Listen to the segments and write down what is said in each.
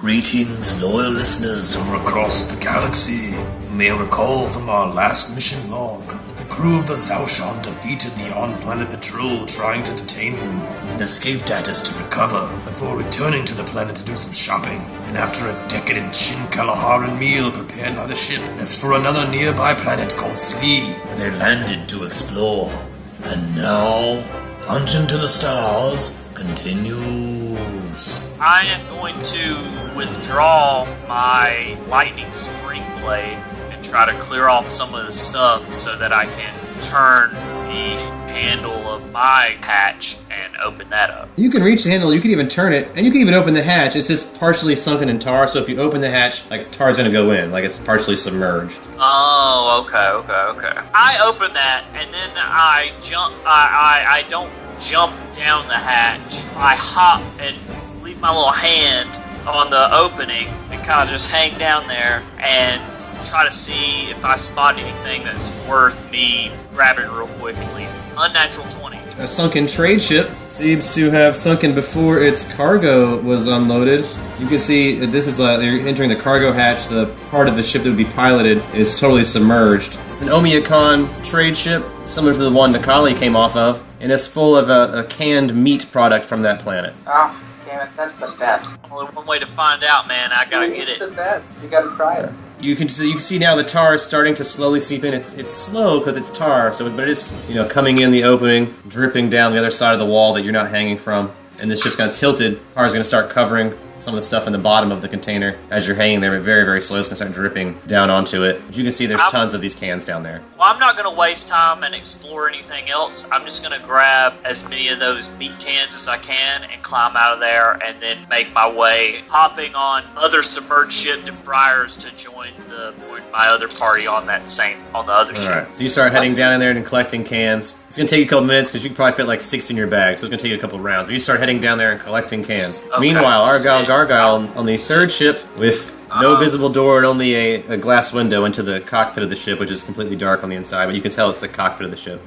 Greetings, loyal listeners from across the galaxy. You may recall from our last mission log that the crew of the Zaushan defeated the on-planet patrol trying to detain them and escaped at us to recover before returning to the planet to do some shopping. And after a decadent Shin Kalaharan meal prepared by the ship, left for another nearby planet called Slee, where they landed to explore. And now, Dungeon to the Stars continues. I am going to withdraw my lightning spring blade and try to clear off some of the stuff so that I can turn the handle of my hatch and open that up. You can reach the handle, you can even turn it, and you can even open the hatch. It's just partially sunken in tar, so if you open the hatch, like, tar's gonna go in, like it's partially submerged. Oh, okay. I open that, and then I jump, I don't jump down the hatch. I hop and leave my little hand on the opening and kind of just hang down there and try to see if I spot anything that's worth me grabbing real quick and leaving. Unnatural 20. A sunken trade ship seems to have sunken before its cargo was unloaded. You can see this is they're entering the cargo hatch. The part of the ship that would be piloted is totally submerged. It's an Omiakan trade ship, similar to the one Nikali came off of, and it's full of a canned meat product from that planet. Oh, damn it, that's the best. Only one way to find out, man. I gotta get It's it. the best. You gotta try it. You can see now the tar is starting to slowly seep in. It's slow because it's tar, but it is coming in the opening, dripping down the other side of the wall that you're not hanging from. And this ship's kind of tilted. Tar is going to start covering some of the stuff in the bottom of the container as you're hanging there, but very, very slow. It's going to start dripping down onto it. But you can see there's tons of these cans down there. Well, I'm not going to waste time and explore anything else. I'm just going to grab as many of those meat cans as I can and climb out of there and then make my way, hopping on other submerged ship to Briars to join my other party on the other ship. Alright, so you start heading down in there and collecting cans. It's going to take you a couple minutes because you can probably fit like 6 in your bag, so it's going to take you a couple rounds. But you start heading down there and collecting cans. Okay. Meanwhile, Argyle Gargyle on the third ship with no visible door and only a glass window into the cockpit of the ship, which is completely dark on the inside, but you can tell it's the cockpit of the ship.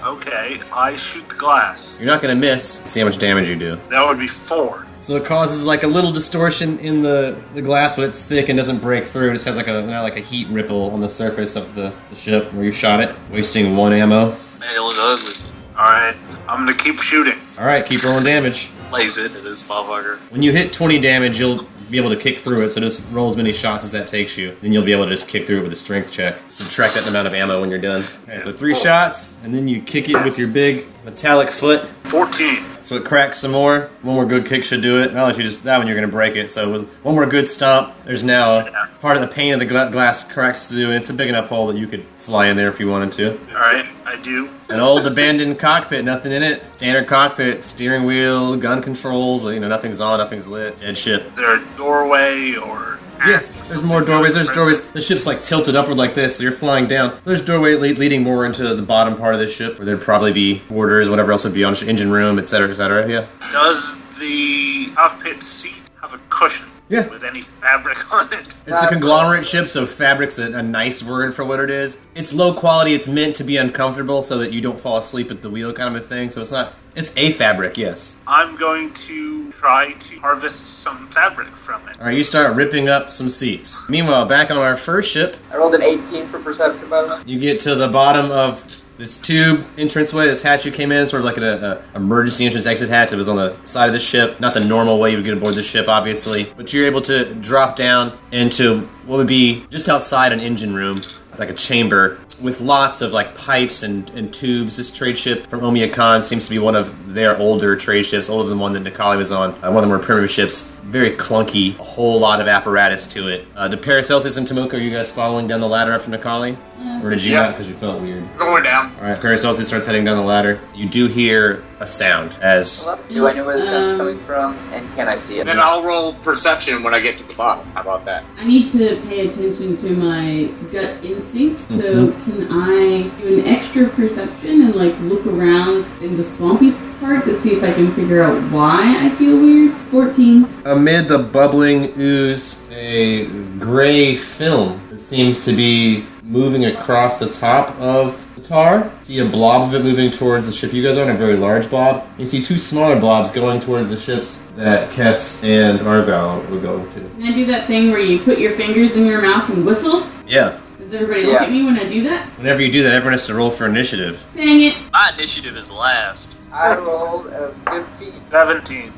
Okay, I shoot the glass. You're not going to miss. See how much damage you do. That would be 4. So it causes like a little distortion in the glass, but it's thick and doesn't break through. It just has like a heat ripple on the surface of the ship where you shot it, wasting 1 ammo. Man, it looks ugly. Alright, I'm gonna keep shooting. Alright, keep rolling damage. Plays into this motherfucker. When you hit 20 damage, you'll be able to kick through it, so just roll as many shots as that takes you. Then you'll be able to just kick through it with a strength check. Subtract that amount of ammo when you're done. Okay, so 3 shots, and then you kick it with your big metallic foot. 14. So it cracks some more. One more good kick should do it. I'll let you that one you're going to break it. So with one more good stomp, there's now part of the pane of the glass cracks through, and it's a big enough hole that you could fly in there if you wanted to. Alright, I do. An old abandoned cockpit, nothing in it. Standard cockpit, steering wheel, gun controls, but nothing's on, nothing's lit. Dead ship. Is there a doorway or... Yeah, there's more doorways. There's doorways. The ship's like tilted upward like this, so you're flying down. There's doorway leading more into the bottom part of the ship, where there'd probably be quarters, whatever else would be on engine room, etc., etc. Yeah. Does the cockpit seat have a cushion? Yeah. With any fabric on it? It's a conglomerate ship, so fabric's a nice word for what it is. It's low quality, it's meant to be uncomfortable so that you don't fall asleep at the wheel kind of a thing, so it's a fabric, yes. I'm going to try to harvest some fabric from it. Alright, you start ripping up some seats. Meanwhile, back on our first ship, I rolled an 18 for perception bonus. you get to the bottom of this tube entranceway, this hatch you came in, sort of like an emergency entrance exit hatch. It was on the side of the ship, not the normal way you would get aboard the ship, obviously. But you're able to drop down into what would be just outside an engine room, like a chamber, with lots of like pipes and tubes. This trade ship from Omiakan seems to be one of their older trade ships, older than the one that Nikali was on. One of the more primitive ships. Very clunky, a whole lot of apparatus to it. Did Paracelsus and Temuka, are you guys following down the ladder after Nikali? Or did you not because you felt weird? Going down. Alright, Paracelsus starts heading down the ladder. You do hear a sound as... Do I know where the sound's coming from, and can I see it? Then I'll roll perception when I get to the bottom. How about that? I need to pay attention to my gut instincts, so can I do an extra perception and look around in the swampy part to see if I can figure out why I feel weird? 14. Amid the bubbling ooze, a gray film that seems to be moving across the top of the Tar. See a blob of it moving towards the ship you guys are on, a very large blob. You see two smaller blobs going towards the ships that Kess and Argyle were going to. Can I do that thing where you put your fingers in your mouth and whistle? Yeah. Does everybody look at me when I do that? Whenever you do that, everyone has to roll for initiative. Dang it. My initiative is last. I rolled a 15. 17.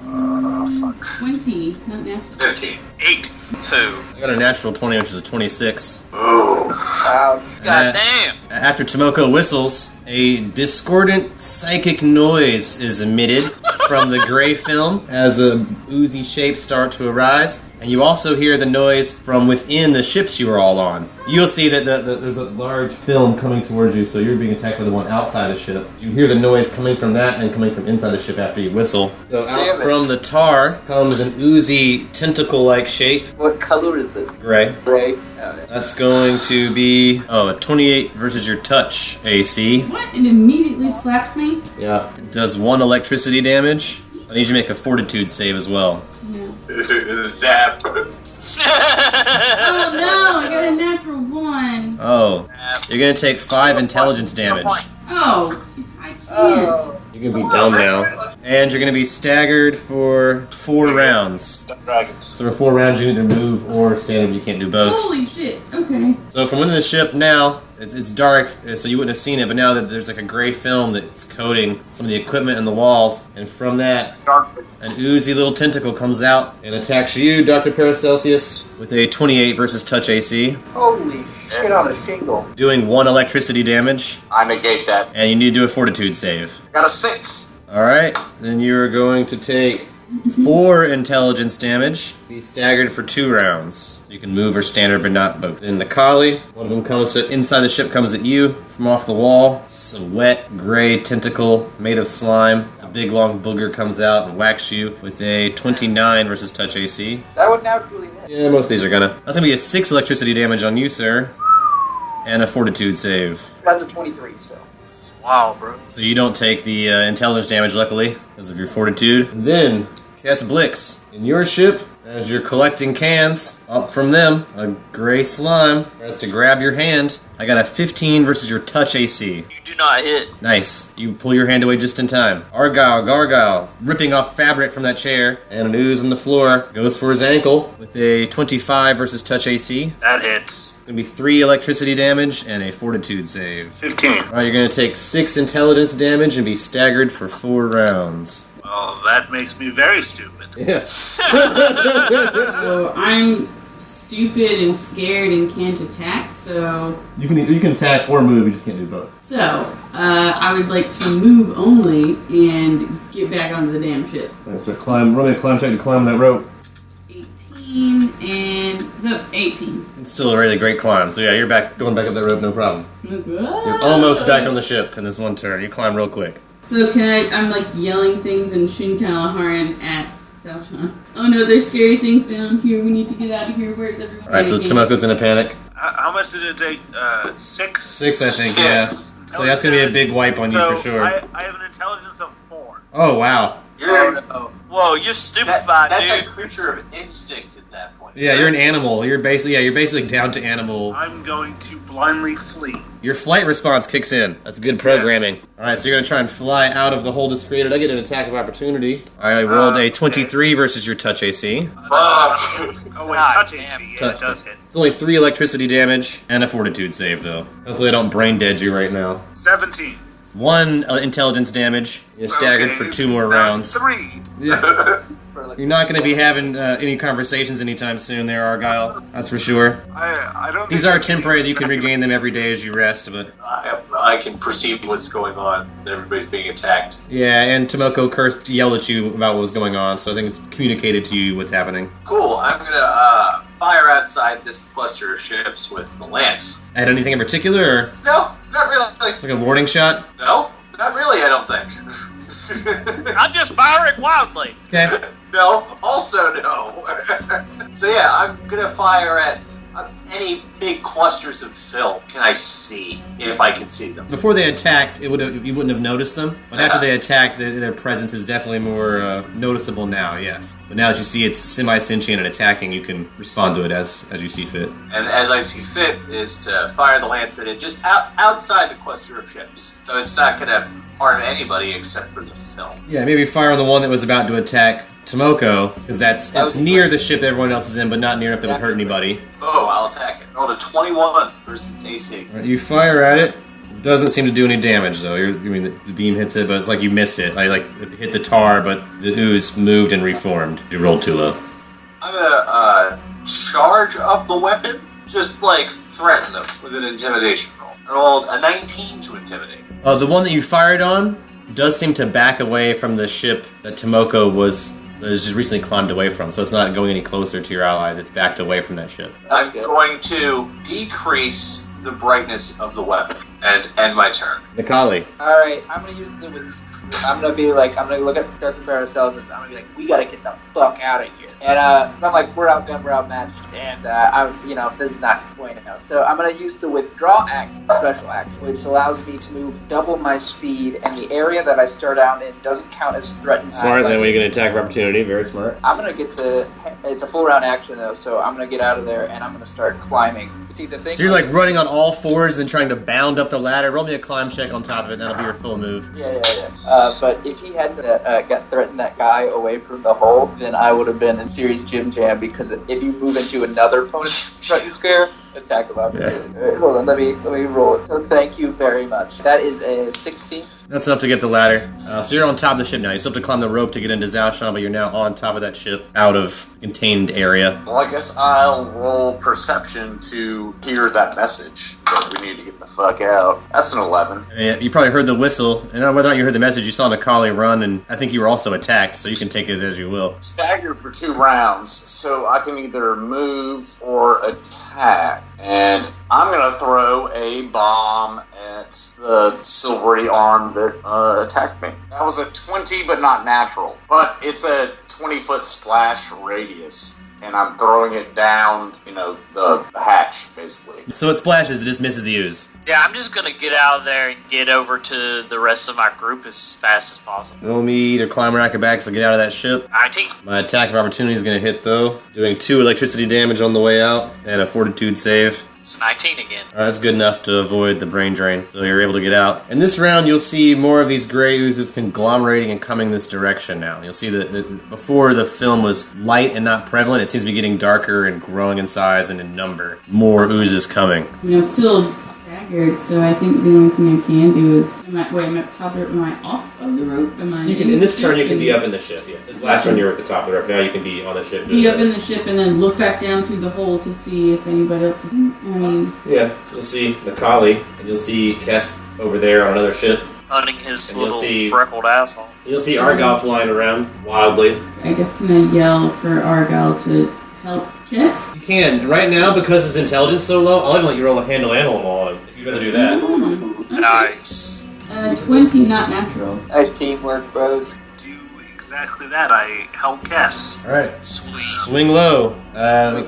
20, not natural. 15. 8, 2. I got a natural 20, which is a 26. Oh. Ouch. God damn. After Tomoko whistles, a discordant psychic noise is emitted from the gray film as a oozy shapes start to arise, and you also hear the noise from within the ships you are all on. You'll see that there's a large film coming towards you, so you're being attacked by the one outside the ship. You hear the noise coming from that and coming from inside the ship after you whistle. So out Damn it. from the tar comes an oozy tentacle-like shape. What color is it? Gray. Gray. Oh, yeah. That's going to be, a 28 versus your touch AC. What? It immediately slaps me? Yeah. It does 1 electricity damage. I need you to make a fortitude save as well. Yeah. Zap. Oh no, I got a natural 1. Oh. You're going to take 5 intelligence damage. Oh, I can't. Oh. You're going to be dumb now. And you're going to be staggered for 4 rounds. Dragons. So for 4 rounds you need to move or stand up. You can't do both. Holy shit, okay. So from within the ship now, it's dark, so you wouldn't have seen it, but now that there's like a gray film that's coating some of the equipment and the walls, and from that, Dark. an oozy little tentacle comes out and attacks you, Dr. Paracelsius, with a 28 versus touch AC, Holy shit on a shingle. doing 1 electricity damage, I negate that. and you need to do a fortitude save. Got a 6. Alright, then you're going to take 4 intelligence damage, be staggered for 2 rounds. So you can move or stand but not both. Then the Kali, one of them comes inside the ship, comes at you from off the wall. It's a wet, gray tentacle made of slime. It's a big long booger comes out and whacks you with a 29 versus touch AC. That would naturally hit. Yeah, most of these are gonna. That's gonna be a 6 electricity damage on you, sir. And a fortitude save. That's a 23 still. Wow, bro. So you don't take the intelligence damage, luckily, because of your fortitude. And then, Cass Blix, in your ship, as you're collecting cans, up from them, a gray slime tries to grab your hand. I got a 15 versus your touch AC. You do not hit. Nice. You pull your hand away just in time. Argyle, Gargyle, ripping off fabric from that chair, and an ooze on the floor, goes for his ankle with a 25 versus touch AC. That hits. Gonna be 3 electricity damage and a fortitude save. 15. Alright, you're gonna take 6 intelligence damage and be staggered for 4 rounds. Well, that makes me very stupid. Yeah. So I'm stupid and scared and can't attack, so... You can attack or move, you just can't do both. So, I would like to move only and get back onto the damn ship. Alright, so run a climb check to climb that rope. 18 and... so, 18. It's still a really great climb, so yeah, you're going back up that rope, no problem. You're You're almost back on the ship in this one turn. You climb real quick. So I'm like yelling things in Shin Calaharan at Zaoshan. Oh no, there's scary things down here. We need to get out of here. Where's everyone? Alright, so panicking? Tomoko's in a panic. How much did it take? 6? 6, I think, yeah. So that's gonna be a big wipe on you So for sure. I have an intelligence of 4. Oh, wow. You're, no. Whoa, you're stupefied, that's dude. a creature of instinct at that point. Yeah, you're an animal. You're basically down to animal. I'm going to blindly flee. Your flight response kicks in. That's good programming. Alright, so you're gonna try and fly out of the hold that's created. I get an attack of opportunity. I rolled a 23 versus your touch AC. Fuck. Oh wait, God touch damn. AC. Yeah, it does hit. It's only 3 electricity damage and a fortitude save, though. Hopefully I don't brain dead you right now. 17. 1 intelligence damage. You're staggered for 2 more rounds. 3. Yeah. For like, You're not going to be having any conversations anytime soon there, Argyle. That's for sure. I don't. These think are temporary. You can regain them every day as you rest, but... I can perceive what's going on. Everybody's being attacked. Yeah, and Tomoko yelled at you about what was going on, so I think it's communicated to you what's happening. Cool. I'm gonna fire outside this cluster of ships with the lance. Add anything in particular, or No, not really. like a warning shot? No, not really. I don't think. I'm just firing wildly. Okay. No. Also no. So yeah, I'm gonna fire at many big clusters of film can I see if I can see them? Before they attacked, you wouldn't have noticed them. But after they attacked, their presence is definitely more noticeable now. Yes. But now that you see it's semi-sentient and attacking, you can respond to it as you see fit. And as I see fit is to fire the lance at it just outside the cluster of ships, so it's not going to harm anybody except for the film. Yeah, maybe fire on the one that was about to attack Tomoko, because it's near the ship that everyone else is in, but not near enough that would hurt anybody. Oh, I'll attack it. Rolled a 21 versus AC. Right, you fire at it. Doesn't seem to do any damage though. The beam hits it, but it's like you miss it. Like it hit the tar, but the ooze moved and reformed. You rolled too low. I'm gonna charge up the weapon, just like threaten them with an intimidation roll. I rolled a 19 to intimidate. The one that you fired on does seem to back away from the ship that Tomoko was just recently climbed away from, so it's not going any closer to your allies. It's backed away from that ship. I'm going to decrease the brightness of the weapon and end my turn. Nikali. Alright, I'm gonna use it with. I'm gonna look at Dr. Paracelsus. I'm gonna be like, we gotta get the fuck out of here. And so I'm like, we're outgunned, we're outmatched, and this is not going now. So I'm gonna use the withdraw action, special action, which allows me to move double my speed, and the area that I start out in doesn't count as threatened. Smart. Then we can attack of opportunity. Very smart. I'm gonna get it's a full round action though, so I'm gonna get out of there and I'm gonna start climbing. See the thing. So you're like running on all fours and trying to bound up the ladder. Roll me a climb check on top of it. And that'll be your full move. Yeah. But if he hadn't got threatened that guy away from the hole, then I would have been in serious Jim Jam, because if you move into another opponent's threatened square, attack of opportunity. Yeah. Hold on, let me roll it. So thank you very much. That is a 16. That's enough to get the ladder. So you're on top of the ship now. You still have to climb the rope to get into Zhaoshan, but you're now on top of that ship, out of contained area. Well, I guess I'll roll perception to hear that message that we need to get the fuck out. That's an 11. And you probably heard the whistle, and whether or not you heard the message, you saw Nikali run, and I think you were also attacked, so you can take it as you will. Staggered for 2 rounds, so I can either move or attack. And I'm going to throw a bomb at the silvery arm that attacked me. That was a 20, but not natural. But it's a 20-foot splash radius. And I'm throwing it down, the hatch, basically. So it splashes, it just misses the ooze. Yeah, I'm just gonna get out of there and get over to the rest of my group as fast as possible. Roll me either climb or acrobatics to get out of that ship. 19. My attack of opportunity is going to hit, though. Doing 2 electricity damage on the way out, and a fortitude save. It's 19 again. Alright, that's good enough to avoid the brain drain, so you're able to get out. In this round, you'll see more of these gray oozes conglomerating and coming this direction now. You'll see that before the film was light and not prevalent, it seems to be getting darker and growing in size and in number. More oozes coming. I'm still staggered, so I think the only thing I can do is... Am I up top of the rope? Am I off of the rope? Am I In this turn, you can be up in the ship, yeah. This last turn, you were at the top of the rope. Now you can be on the ship. Be up in the ship and then look back down through the hole to see if anybody else is... Yeah, you'll see Nikali, and you'll see Kess over there on another ship. Hunting his And you'll little see- freckled asshole. You'll see Argyle flying around wildly. I guess can I yell for Argyle to help Kiss? You can. Right now, because his intelligence is so low, I'll even let you roll a handle animal on him, if you'd rather do that. Okay. Nice. 20, not natural. Nice teamwork, bros. Do exactly that. I help guess. Alright. Sweet. Swing low.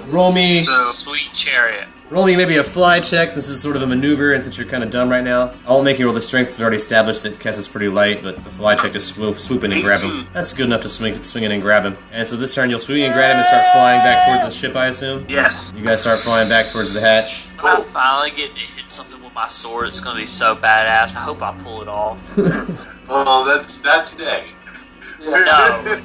Roll me Sweet chariot. maybe a fly check, since this is sort of a maneuver, and since you're kind of dumb right now. I won't make you roll the strength, because we already established that Kess is pretty light, but the fly check, just swoop in and grab him. That's good enough to swing in and grab him. And so this turn, you'll swing and grab him and start flying back towards the ship, I assume? Yes. You guys start flying back towards the hatch. When I finally get to hit something with my sword, it's gonna be so badass. I hope I pull it off. Oh, that's not today. No.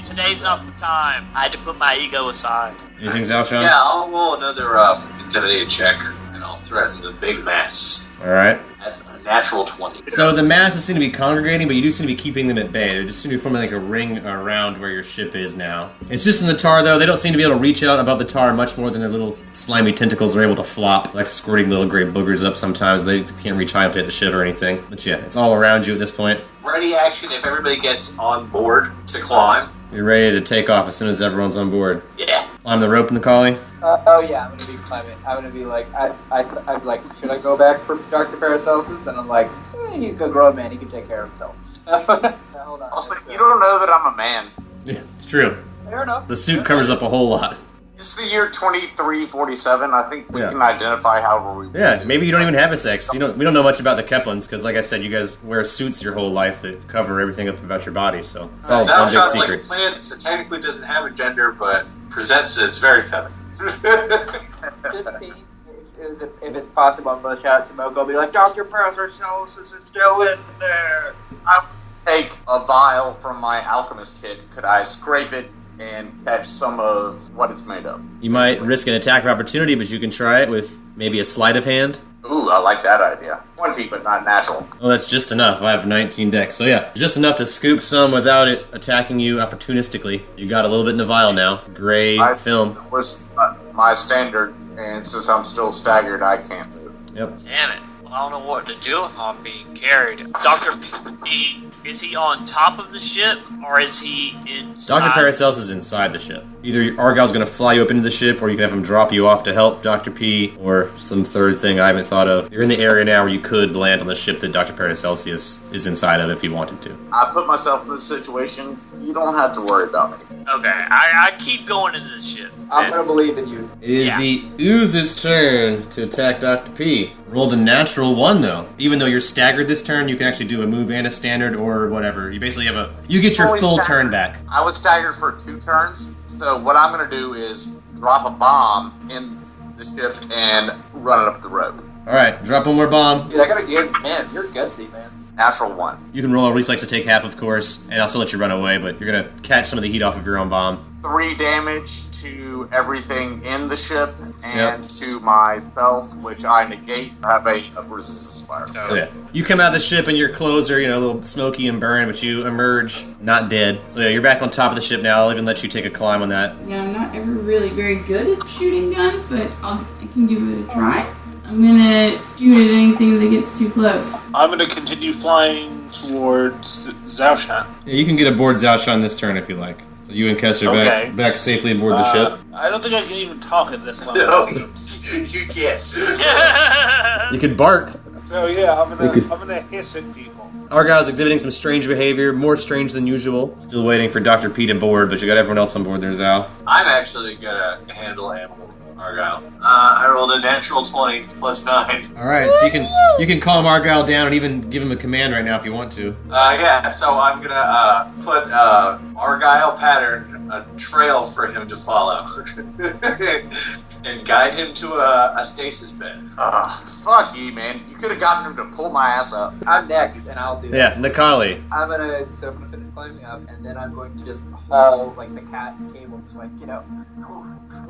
Today's not the time. I had to put my ego aside. Anything, Zhaoshan? Yeah, I'll roll another intimidate check, and I'll threaten the big mass. Alright. That's a natural 20. So the masses seem to be congregating, but you do seem to be keeping them at bay. They just seem to be forming like a ring around where your ship is now. It's just in the tar, though. They don't seem to be able to reach out above the tar much more than their little slimy tentacles are able to flop, like squirting little gray boogers up sometimes. They can't reach high up to hit the ship or anything. But yeah, it's all around you at this point. Ready action if everybody gets on board to climb. You're ready to take off as soon as everyone's on board. Yeah. Climb the rope, Nikali. Oh yeah, I'm gonna be climbing. I'm gonna be like, I'm like, should I go back for Dr. Paracelsus? And I'm like, he's a grown man. He can take care of himself. Hold on. I was like, you don't know that I'm a man. Yeah, it's true. Fair enough. The suit covers up a whole lot. It's the year 2347. I think we Yeah. can identify however we want Yeah, to. maybe you don't even have a sex. We don't know much about the Keplins because, like I said, you guys wear suits your whole life that cover everything up about your body. So it's all one big Zalshan, secret. like plants, so technically doesn't have a gender, but presents as very feminine. Just me, if it's possible, I'm going to shout out to Moko. Be like, Dr. Paracelsus is still in there. Take a vial from my alchemist kit. Could I scrape it and catch some of what it's made of? You might risk an attack of opportunity, but you can try it with maybe a sleight of hand. Ooh, I like that idea. 20, but not natural. Oh, that's just enough. I have 19 dex. So yeah, just enough to scoop some without it attacking you opportunistically. You got a little bit in the vial now. Gray film. Was my standard, and since I'm still staggered, I can't move. Yep. Damn it. Well, I don't know what to do if I'm being carried. Dr. P, is he on top of the ship, or is he inside? Dr. Paracelsus is inside the ship. Either Argyle's going to fly you up into the ship, or you can have him drop you off to help Dr. P, or some third thing I haven't thought of. You're in the area now where you could land on the ship that Dr. Paracelsus is inside of if he wanted to. I put myself in this situation. You don't have to worry about me. Okay, I keep going into the ship. I'm going to believe in you. It is Yeah. the Ooze's turn to attack Dr. P. Rolled a natural 1, though. Even though you're staggered this turn, you can actually do a move and a standard or whatever. You basically have you get your Always full staggered. turn back. I was staggered for 2 turns, so what I'm going to do is drop a bomb in the ship and run it up the rope. Alright, drop one more bomb. Dude, I got to give, man, you're gutsy, man. Natural 1. You can roll a reflex to take half, of course, and I'll still let you run away, but you're going to catch some of the heat off of your own bomb. 3 damage to everything in the ship and to myself, which I negate. I have a resistance fire. So yeah, you come out of the ship and your clothes are, a little smoky and burned, but you emerge not dead. So yeah, you're back on top of the ship now. I'll even let you take a climb on that. Yeah, I'm not ever really very good at shooting guns, but I can give it a try. I'm gonna shoot at anything that gets too close. I'm going to continue flying towards Zalshan. Yeah, you can get aboard Zalshan this turn if you like. So you and Kessler Okay. back safely aboard the ship. I don't think I can even talk at this level. You can't. You could bark. So yeah, I'm gonna hiss at people. Argyle's exhibiting some strange behavior, more strange than usual. Still waiting for Dr. P to board, but you got everyone else on board there, Zal. I'm actually gonna handle animal Argyle. I rolled a natural 20 plus 9. Alright, so you can calm Argyle down and even give him a command right now if you want to. Yeah, so I'm gonna put Argyle pattern a trail for him to follow. And guide him to a stasis bed. Fuck you, man. You could have gotten him to pull my ass up. I'm next, and I'll do that. Yeah, Nikali. I'm gonna finish climbing up, and then I'm going to just haul, like, the cat cable, just like,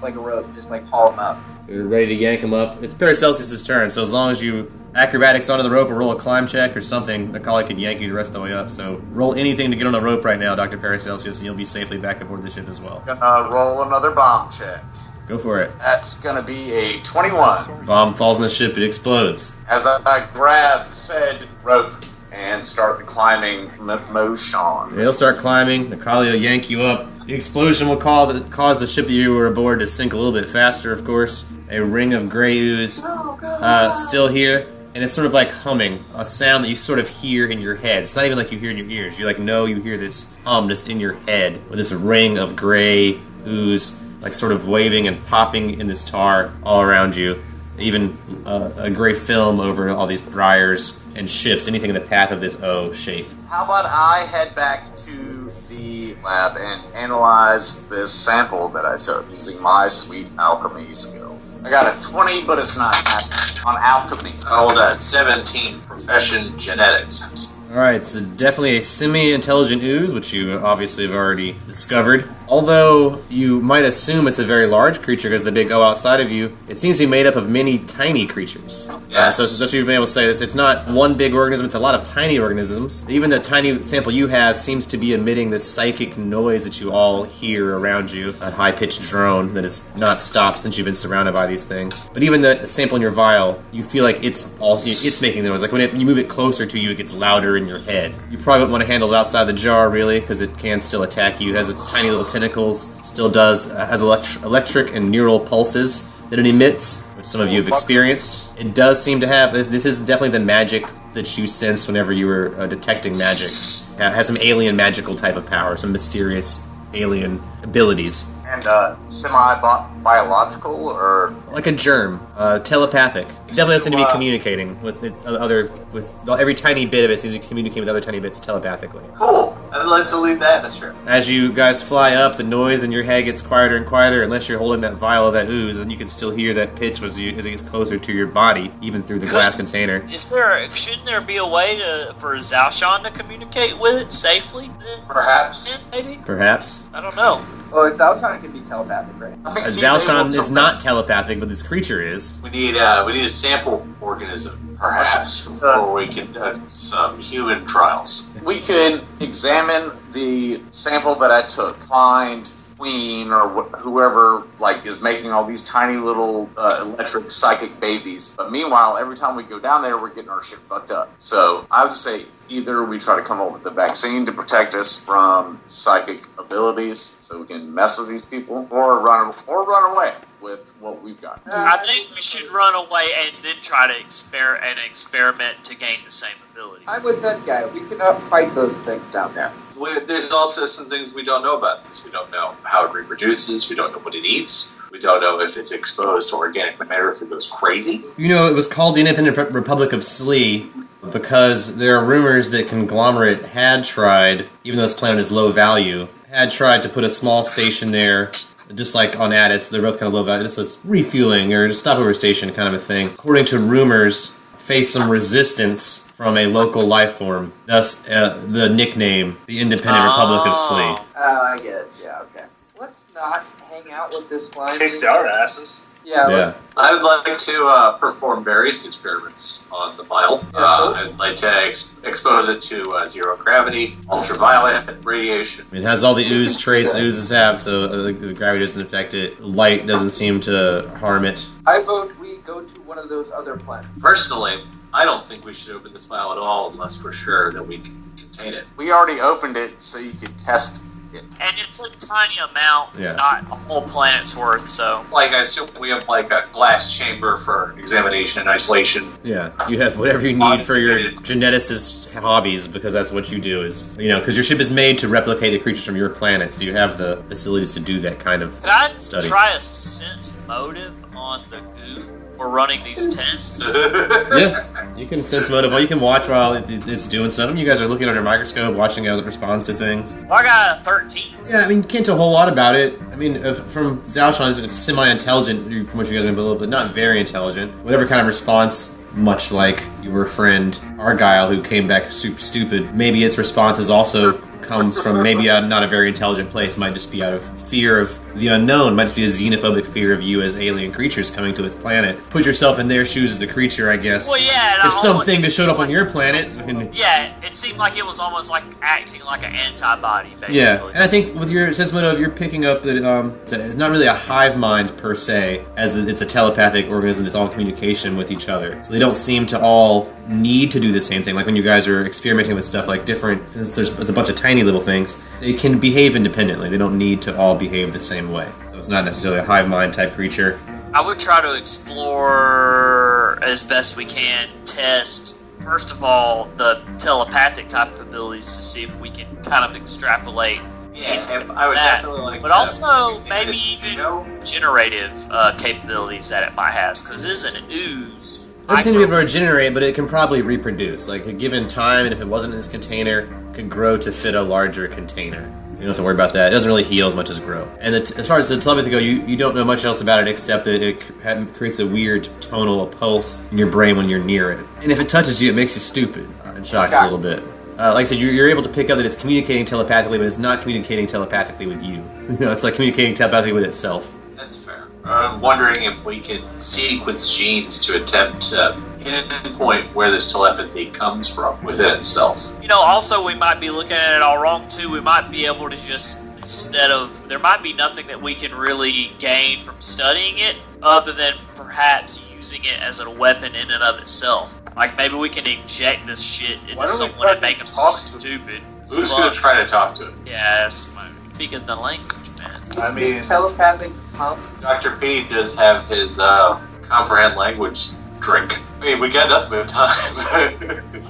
like a rope, just like haul him up. You're ready to yank him up. It's Paracelsus' turn, so as long as you acrobatics onto the rope or roll a climb check or something, Nikali could yank you the rest of the way up. So roll anything to get on the rope right now, Dr. Paracelsus, and you'll be safely back aboard the ship as well. Gonna roll another bomb check. Go for it. That's gonna be a 21. Bomb falls on the ship, it explodes. As I grab said rope and start the climbing motion. They'll start climbing. Nikali will yank you up. The explosion will cause the ship that you were aboard to sink a little bit faster, of course. A ring of gray ooze still here. And it's sort of like humming, a sound that you sort of hear in your head. It's not even like you hear in your ears. You you hear this hum just in your head with this ring of gray ooze, like sort of waving and popping in this tar all around you. Even a gray film over all these briars and ships, anything in the path of this O shape. How about I head back to the lab and analyze this sample that I took using my sweet alchemy skills? I got a 20, but it's not on alchemy. I rolled a 17 profession genetics. Alright, so definitely a semi-intelligent ooze, which you obviously have already discovered. Although you might assume it's a very large creature because the big O outside of you, it seems to be made up of many tiny creatures. Yes. So that's what you've been able to say. It's not one big organism, it's a lot of tiny organisms. Even the tiny sample you have seems to be emitting this psychic noise that you all hear around you, a high-pitched drone that has not stopped since you've been surrounded by these things. But even the sample in your vial, you feel like it's making the noise. Like when you move it closer to you, it gets louder in your head. You probably wouldn't want to handle it outside the jar, really, because it can still attack you. It has a tiny little tentacles, still has electric and neural pulses that it emits, which some of you have experienced. It does seem to have, this is definitely the magic that you sensed whenever you were detecting magic. It has some alien magical type of power, some mysterious alien abilities. And And semi-biological, or Like a germ, telepathic. It definitely has to be communicating with every tiny bit of it seems to be communicating with other tiny bits telepathically. Cool. I'd like to lead that in a strip. As you guys fly up, the noise in your head gets quieter and quieter, unless you're holding that vial of that ooze, and you can still hear that pitch as it gets closer to your body, even through the glass container. Shouldn't there be a way for Zalshan to communicate with it safely? Perhaps. Maybe? Perhaps. I don't know. Well, Zalshan can be telepathic, right? Zalshan is not telepathic, but this creature is. We need a sample organism, perhaps, before we can do some human trials. we could examine the sample that I took, find Queen or whoever is making all these tiny little electric psychic babies. But meanwhile, every time we go down there, we're getting our shit fucked up. So I would say either we try to come up with a vaccine to protect us from psychic abilities, so we can mess with these people, or run away with what we've got. I think we should run away and then try to experiment to gain the same ability. I'm with that guy. We cannot fight those things down there. There's also some things we don't know about this. We don't know how it reproduces. We don't know what it eats. We don't know if it's exposed to organic matter, if it goes crazy. You know, it was called the Independent Republic of Slee because there are rumors that Conglomerate had tried, even though this planet is low value, had tried to put a small station there, just like on Addis. They're both kind of low value, just this refueling or stopover station kind of a thing. According to rumors, face some resistance from a local life form, thus the nickname, the Independent Republic of Slee. Oh, I get it. Yeah, okay. Let's not hang out with this slime. Kicked our asses. Yeah. I would like to perform various experiments on the vial. I'd like to expose it to zero gravity, ultraviolet radiation. It has all the ooze traits oozes have, so the gravity doesn't affect it. Light doesn't seem to harm it. I vote we go to one of those other planets. Personally, I don't think we should open this vial at all unless we're sure that we can contain it. We already opened it so you could test it. And it's a tiny amount, Yeah. not a whole planet's worth, so... I assume we have a glass chamber for examination and isolation. Yeah, you have whatever you need for your geneticist hobbies, because that's what you do is, because your ship is made to replicate the creatures from your planet, so you have the facilities to do that kind of Could I study. try a sense motive on the goo? We're running these tests. Yeah, you can sense motive. Well, you can watch while it's doing something. You guys are looking under a microscope, watching how it responds to things. Well, I got a 13. Yeah, I mean, you can't tell a whole lot about it. I mean, from Zalshan, it's semi-intelligent, from what you guys know, but not very intelligent. Whatever kind of response, much like your friend Argyle, who came back super stupid, maybe its response is also comes from maybe not a very intelligent place. Might just be out of fear of the unknown. Might just be a xenophobic fear of you as alien creatures coming to its planet. Put yourself in their shoes as a creature, I guess. Well, yeah. If something that showed up on your planet... Yeah, it seemed like it was almost like acting like an antibody, basically. Yeah, and I think with your sense motive, you're picking up that it's not really a hive mind per se, as it's a telepathic organism that's all in communication with each other. So they don't seem to all need to do the same thing. Like when you guys are experimenting with stuff like different, since there's a bunch of tiny little things, they can behave independently. They don't need to all behave the same way. So it's not necessarily a hive mind type creature. I would try to explore as best we can, test, first of all, the telepathic type abilities to see if we can kind of extrapolate. Yeah, I would that. definitely like but to also see maybe this, even generative capabilities that it might have, because it is an ooze. It doesn't seem to be able to regenerate, but it can probably reproduce. Like, a given time, and if it wasn't in this container, it could grow to fit a larger container. So you don't have to worry about that. It doesn't really heal as much as grow. And as far as the telepathy go, you don't know much else about it except that it creates a weird tonal pulse in your brain when you're near it. And if it touches you, it makes you stupid and shocks you a little bit. Like I said, you're able to pick up that it's communicating telepathically, but it's not communicating telepathically with you. It's like communicating telepathically with itself. That's fair. I'm wondering if we can sequence genes to attempt to pinpoint where this telepathy comes from within itself. Also we might be looking at it all wrong too. We might be able to just, there might be nothing that we can really gain from studying it other than perhaps using it as a weapon in and of itself. Like maybe we can inject this shit into someone and make them stupid. Who's going to try to talk to it? Yes, speaking the language, man. I mean, Telepathic pump. Dr. P does have his comprehend language drink. I mean, we got nothing but time.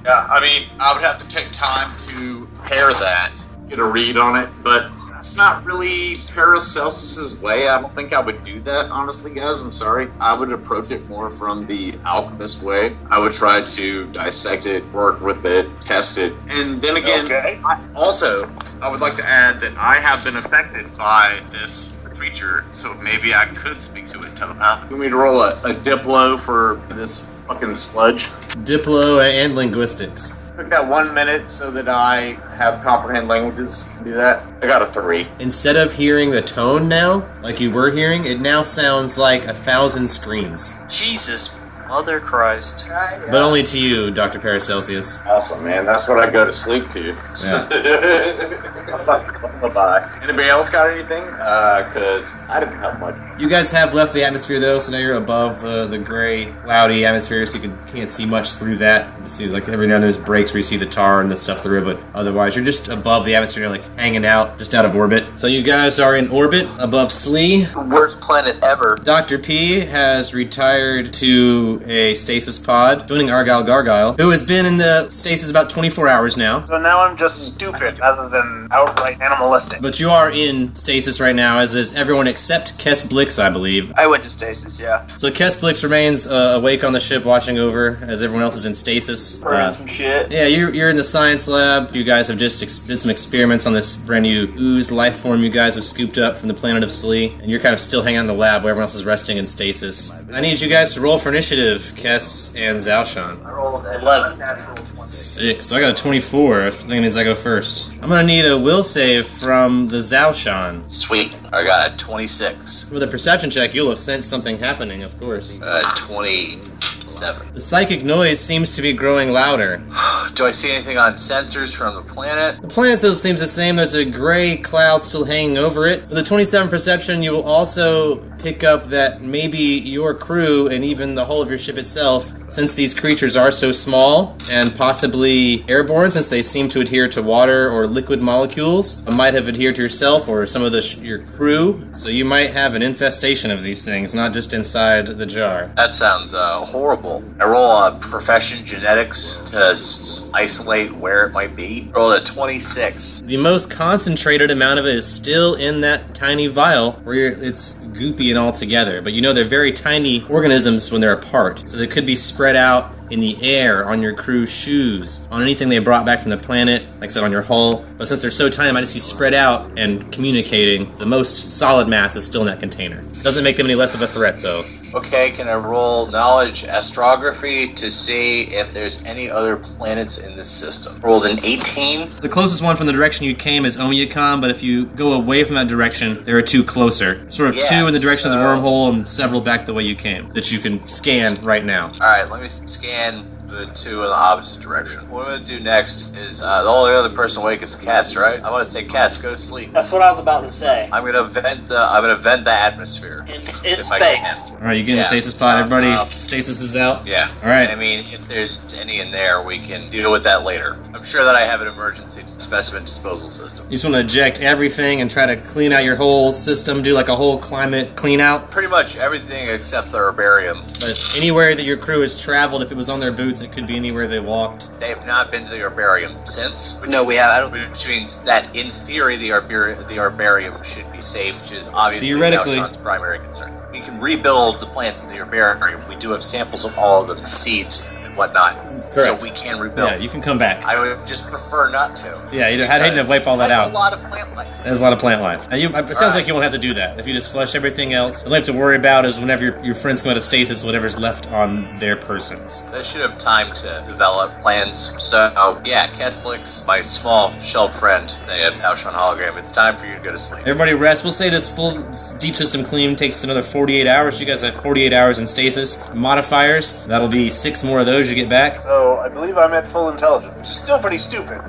Yeah, I mean, I would have to take time to pair that, get a read on it, but That's not really Paracelsus's way. I don't think I would do that, honestly, guys. I'm sorry. I would approach it more from the alchemist way. I would try to dissect it, work with it, test it, and then again, Okay. I would like to add that I have been affected by this creature, so maybe I could speak to it telepathically. You want me to roll a Diplo for this fucking sludge? Diplo and linguistics. Took that 1 minute so that I have comprehend languages. Do that. I got a 3. Instead of hearing the tone now, like you were hearing, it now sounds like 1,000 screams. Jesus, Mother Christ. But only to you, Dr. Paracelsus. Awesome, man. That's what I go to sleep to. Yeah. Bye-bye. Anybody else got anything? Because I didn't have much. You guys have left the atmosphere, though, so now you're above the gray, cloudy atmosphere, so you can't see much through that. It seems like every now and then there's breaks where you see the tar and the stuff through, but otherwise you're just above the atmosphere, like hanging out, just out of orbit. So you guys are in orbit above Slee. Worst planet ever. Dr. P has retired to a stasis pod, joining Argyle Gargyle, who has been in the stasis about 24 hours now. So now I'm just stupid rather than outright animalistic. But you are in stasis right now, as is everyone except Kess Blix, I believe. I went to stasis, yeah. So Kess Blix remains awake on the ship, watching over as everyone else is in stasis. Burning some shit. Yeah, you're in the science lab. You guys have just did some experiments on this brand new ooze life form you guys have scooped up from the planet of Slee, and you're kind of still hanging out in the lab where everyone else is resting in stasis. I need you guys to roll for initiative, Kess and Zalshan. I rolled 11. natural 20. 6. So I got a 24. I think it means I go first. I'm gonna need a will save from the Zalshan. Sweet. I got a 26. With a perception check, you'll have sensed something happening, of course. 27. The psychic noise seems to be growing louder. Do I see anything on sensors from the planet? The planet still seems the same. There's a gray cloud still hanging over it. With a 27 perception, you will also pick up that maybe your crew and even the whole of your ship itself, since these creatures are so small and possibly airborne, since they seem to adhere to water or liquid molecules, might have adhered to yourself or some of your crew. So you might have an infestation of these things, not just inside the jar. That sounds horrible. I roll a profession genetics to isolate where it might be. Roll a 26. The most concentrated amount of it is still in that tiny vial where it's goopy and all together. But you know they're very tiny organisms when they're apart. So they could be spread out in the air, on your crew's shoes, on anything they brought back from the planet, like I said, on your hull. But since they're so tiny, they might just be spread out and communicating. The most solid mass is still in that container. Doesn't make them any less of a threat, though. Okay, can I roll knowledge astrography to see if there's any other planets in this system? Rolled an 18. The closest one from the direction you came is Omiyakon, but if you go away from that direction, there are two closer. Sort of Yeah, two in the direction of the so- wormhole and several back the way you came that you can scan right now. Alright, let me scan the two in the opposite direction. What I'm going to do next is, the only other person awake is Cass, right? I'm going to say, Cass, go to sleep. That's what I was about to say. I'm going to vent the atmosphere. In if I can. space. Alright, you get in the Yeah. stasis pod. Everybody, stasis is out. Yeah. Alright. I mean, if there's any in there, we can deal with that later. I'm sure that I have an emergency specimen disposal system. You just want to eject everything and try to clean out your whole system, do like a whole climate clean out. Pretty much everything except the herbarium. But anywhere that your crew has traveled, if it was on their boots, it could be anywhere they walked. They have not been to the herbarium since. No, we have. I don't. Which means that, in theory, the herbarium should be safe, which is obviously Theoretically. Zalshan's primary concern. We can rebuild the plants in the herbarium. We do have samples of all of them, seeds and whatnot. Correct. So we can rebuild. Yeah, you can come back. I would just prefer not to. Yeah, you'd have to wipe all that That's out. a lot of plant life. There's a lot of plant life. And it sounds like you won't have to do that. If you just flush everything else, all you have to worry about is whenever your friends come out of stasis, whatever's left on their persons. They should have time to develop plans. So, yeah, Kesplix, my small shelled friend, they have Alshon hologram. It's time for you to go to sleep. Everybody rest. We'll say this full deep system clean takes another 48 hours. You guys have 48 hours in stasis. Modifiers, that'll be 6 more of those you get back. So I believe I'm at full intelligence, which is still pretty stupid.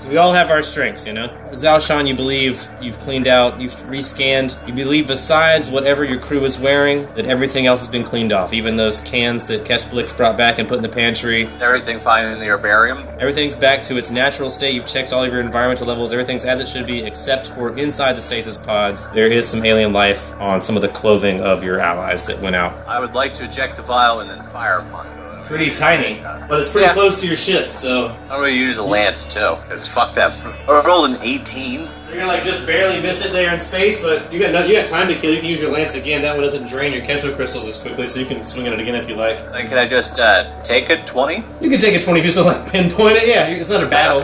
We all have our strengths, you know? Zalshan, you believe you've cleaned out, you've rescanned. You believe besides whatever your crew is wearing, that everything else has been cleaned off. Even those cans that Kesplix brought back and put in the pantry. Is everything fine in the herbarium? Everything's back to its natural state. You've checked all of your environmental levels. Everything's as it should be, except for inside the stasis pods. There is some alien life on some of the clothing of your allies that went out. I would like to eject the vial and then fire upon it. It's pretty tiny, but it's pretty Yeah. close to your ship, so... I'm going to use a lance, too, because fuck them. I rolled an 18. So you're gonna just barely miss it there in space, but you got time to kill. You can use your lance again. That one doesn't drain your Kesho crystals as quickly, so you can swing at it again if you like. Then can I just take a 20? You can take a 20 if you still like pinpoint it. Yeah, it's not a battle.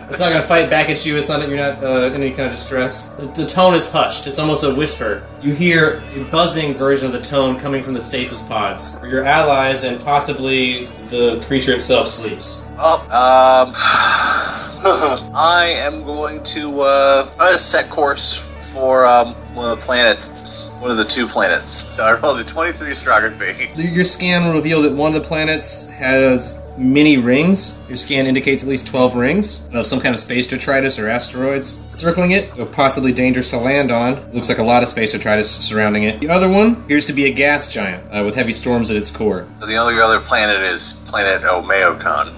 It's not gonna fight back at you. It's not that you're not in any kind of distress. The tone is hushed. It's almost a whisper. You hear a buzzing version of the tone coming from the stasis pods, where your allies and possibly the creature itself sleeps. Well, I am going to set course for one of the planets, one of the 2 planets. So I rolled a 23 astrography. Your scan will reveal that one of the planets has many rings. Your scan indicates at least 12 rings of some kind of space detritus or asteroids circling it, or possibly dangerous to land on. Looks like a lot of space detritus surrounding it. The other one appears to be a gas giant with heavy storms at its core. So the only other planet is planet Omeokon.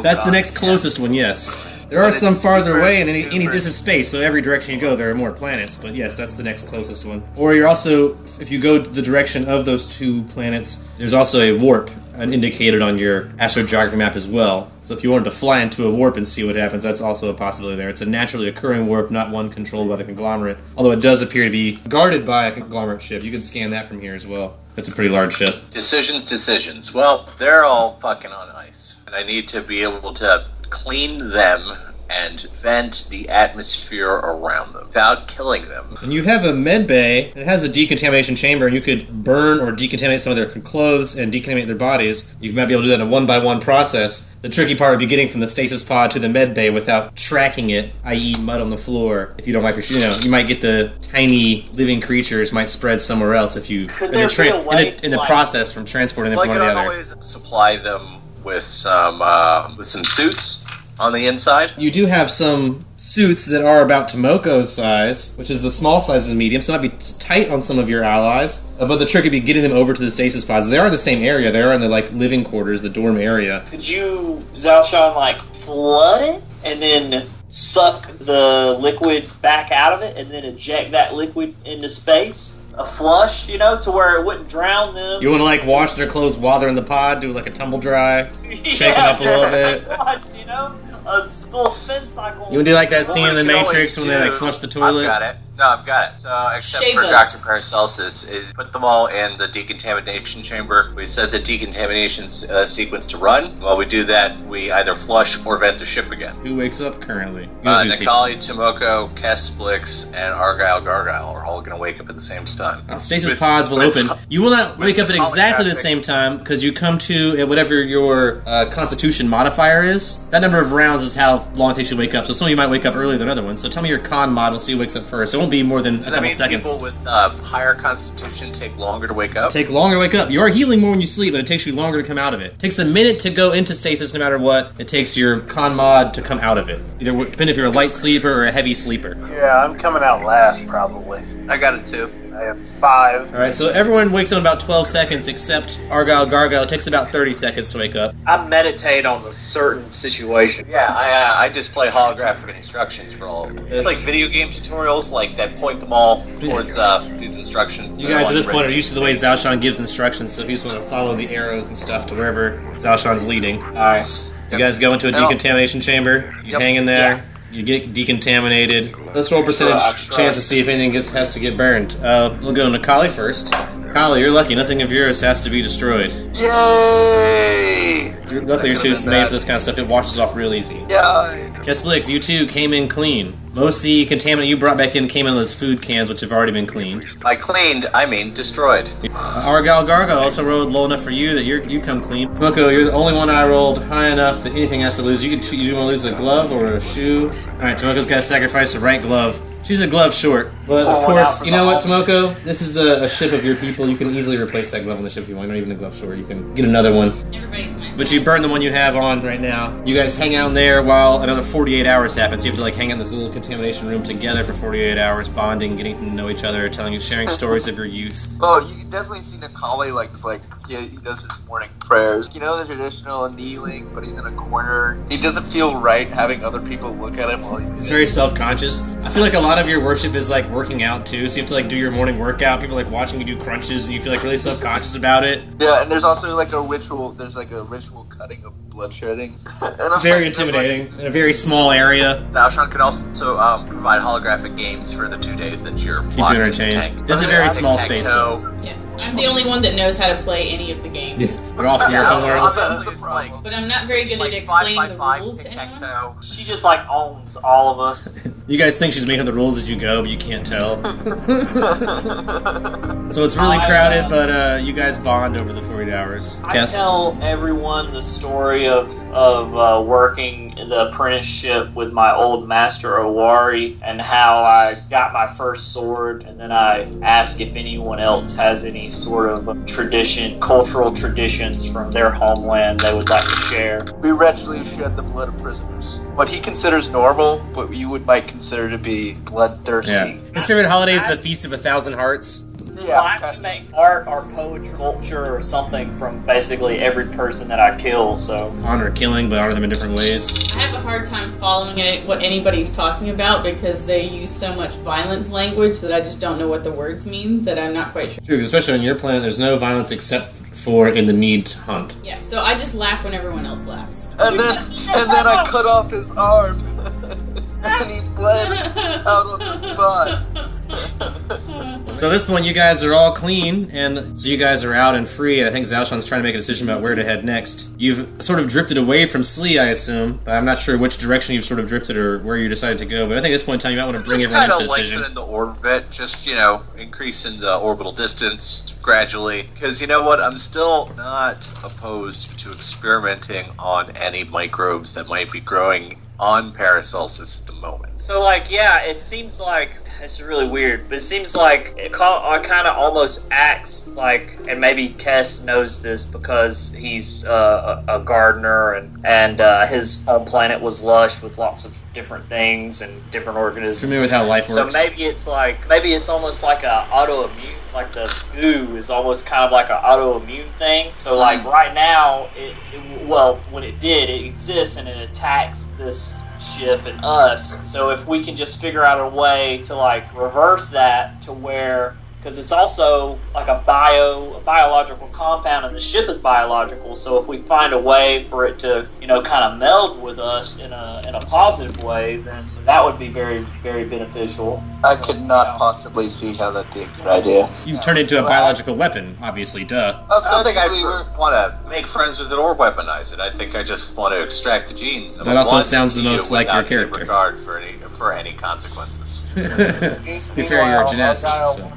That's the next closest one, yes. There are some farther away in any this is space, so every direction you go, there are more planets. But yes, that's the next closest one. Or you're also, if you go the direction of those 2 planets, there's also a warp indicated on your astrogeography map as well. So if you wanted to fly into a warp and see what happens, that's also a possibility there. It's a naturally occurring warp, not one controlled by the conglomerate. Although it does appear to be guarded by a conglomerate ship. You can scan that from here as well. It's a pretty large ship. Decisions. Well, they're all fucking on ice. And I need to be able to clean them and vent the atmosphere around them without killing them. And you have a med bay that has a decontamination chamber, and you could burn or decontaminate some of their clothes and decontaminate their bodies. You might be able to do that in a one-by-one process. The tricky part would be getting from the stasis pod to the med bay without tracking it, i.e. mud on the floor. If you don't wipe your shoes, you might get the tiny living creatures might spread somewhere else if you in the process from transporting them from one to the other. I always supply them with some suits on the inside. You do have some suits that are about Tomoko's size, which is the small size of the medium, so it might be tight on some of your allies. But the trick would be getting them over to the stasis pods. They are in the same area. They are in the living quarters, the dorm area. Could you, Zalshan, flood it and then suck the liquid back out of it and then eject that liquid into space? A flush, to where it wouldn't drown them. You want to wash their clothes while they're in the pod, do a tumble dry, shake them up a little bit. A little spin cycle. You want to do that scene in The Matrix when they flush the toilet? I've got it. So, except for Dr. Paracelsus, is put them all in the decontamination chamber. We set the decontamination sequence to run. While we do that, we either flush or vent the ship again. Who wakes up currently? Nikali, Tomoko, Kestblix, and Argyle Gargyle are all going to wake up at the same time. Stasis pods will open. You will not wake up at exactly the same time, because you come to at whatever your constitution modifier is. That number of rounds is how long it takes you to wake up. So some of you might wake up earlier than other ones. So tell me your con mod, we'll see who wakes up first. It won't be more than a couple seconds. People with higher constitution take longer to wake up? Take longer to wake up. You are healing more when you sleep, but it takes you longer to come out of it. It takes a minute to go into stasis no matter what. It takes your con mod to come out of it. Either depending if you're a light sleeper or a heavy sleeper. Yeah, I'm coming out last, probably. I got it too. I have 5. Alright, so everyone wakes up in about 12 seconds except Argyle Gargyle. It takes about 30 seconds to wake up. I meditate on a certain situation. Yeah, I display holographic instructions for all of them. It's like video game tutorials that point them all towards these instructions. You guys at this point are used to the way Zalshan gives instructions, so if you just want to follow the arrows and stuff to wherever Zalshan's leading. Alright. You guys go into a decontamination chamber, you hang in there. Yeah. You get decontaminated. Let's roll percentage chance to see if anything has to get burned. We'll go to Kali first. Kali, you're lucky. Nothing of yours has to be destroyed. Yay! Luckily, your suit's made for this kind of stuff. It washes off real easy. Yeah. Kestblix, you too came in clean. Most of the contaminant you brought back in came in those food cans, which have already been cleaned. By cleaned, I mean destroyed. Argyle Gargo also rolled low enough for you that you come clean. Moko, you're the only one I rolled high enough that anything has to lose. You want to lose a glove or a shoe? Alright, Tomoko's got to sacrifice the right glove. She's a glove short. But of course, you know what, Tomoko? This is a ship of your people. You can easily replace that glove on the ship if you want. Not even a glove short. You can get another one. Everybody's nice. But you burn the one you have on right now. You guys hang out in there while another 48 hours happens. You have to hang out in this little contamination room together for 48 hours, bonding, getting to know each other, sharing stories of your youth. Oh, you can definitely see Nikali he does his morning prayers. You know, the traditional kneeling, but he's in a corner. He doesn't feel right having other people look at him while He's very self-conscious. I feel like a lot of your worship is like working out too, so you have to like do your morning workout. People are like watching you do crunches, and you feel like really self-conscious about it. Yeah, and there's also like a ritual. There's like a ritual cutting of blood shedding. It's very intimidating in a very small area. Zaoshan can also provide holographic games for the 2 days that you're Keep you locked entertained. into tank. It's a very small space, though. Yeah, I'm the only one that knows how to play any of the games. We're all from your home worlds. But I'm not very good at explaining the rules to anyone. She just like owns all of us. You guys think she's making up the rules as you go, but you can't tell. So it's really crowded, but you guys bond over the 48 hours. I tell everyone the story of working the apprenticeship with my old master Owari and how I got my first sword, and then I ask if anyone else has any sort of cultural traditions from their homeland they would like to share. We regularly shed the blood of prisoners. What he considers normal, what you might consider to be bloodthirsty. Yeah. His favorite holiday is the Feast of 1,000 Hearts. Yeah, I have to make art or poetry, sculpture, or something from basically every person that I kill, so... Honor killing, but honor them in different ways. I have a hard time following what anybody's talking about because they use so much violence language that I just don't know what the words mean, that I'm not quite sure. True, especially on your planet, there's no violence except for in the meat hunt. Yeah, so I just laugh when everyone else laughs. And then I cut off his arm. And he bled out on the spot. So at this point, you guys are all clean, and so you guys are out and free, and I think Zaoshan's trying to make a decision about where to head next. You've sort of drifted away from Slee, I assume, but I'm not sure which direction you've sort of drifted or where you decided to go, but I think at this point in time you might want to bring everyone into the decision. Just kind of lengthen the orbit, just, increasing the orbital distance gradually, because you know what, I'm still not opposed to experimenting on any microbes that might be growing on Paracelsus at the moment. So, it seems like... It's really weird, but it seems like it kind of almost acts like, and maybe Kess knows this because he's a gardener and his home planet was lush with lots of different things and different organisms. Familiar with how life works. So maybe it's almost like a autoimmune, like the goo is almost kind of like an autoimmune thing. So right now, when it exists and it attacks this ship and us. So if we can just figure out a way to reverse that to where, because it's also like a biological compound and the ship is biological, so if we find a way for it to kind of meld with us in a positive way, then that would be very, very beneficial. I could not possibly see how that'd be a good idea. You turn into a biological weapon, obviously, duh. I don't think I want to make friends with it or weaponize it. I think I just want to extract the genes. That also sounds the most like your character. Regard for any consequences. Be fair, you're a geneticist, so.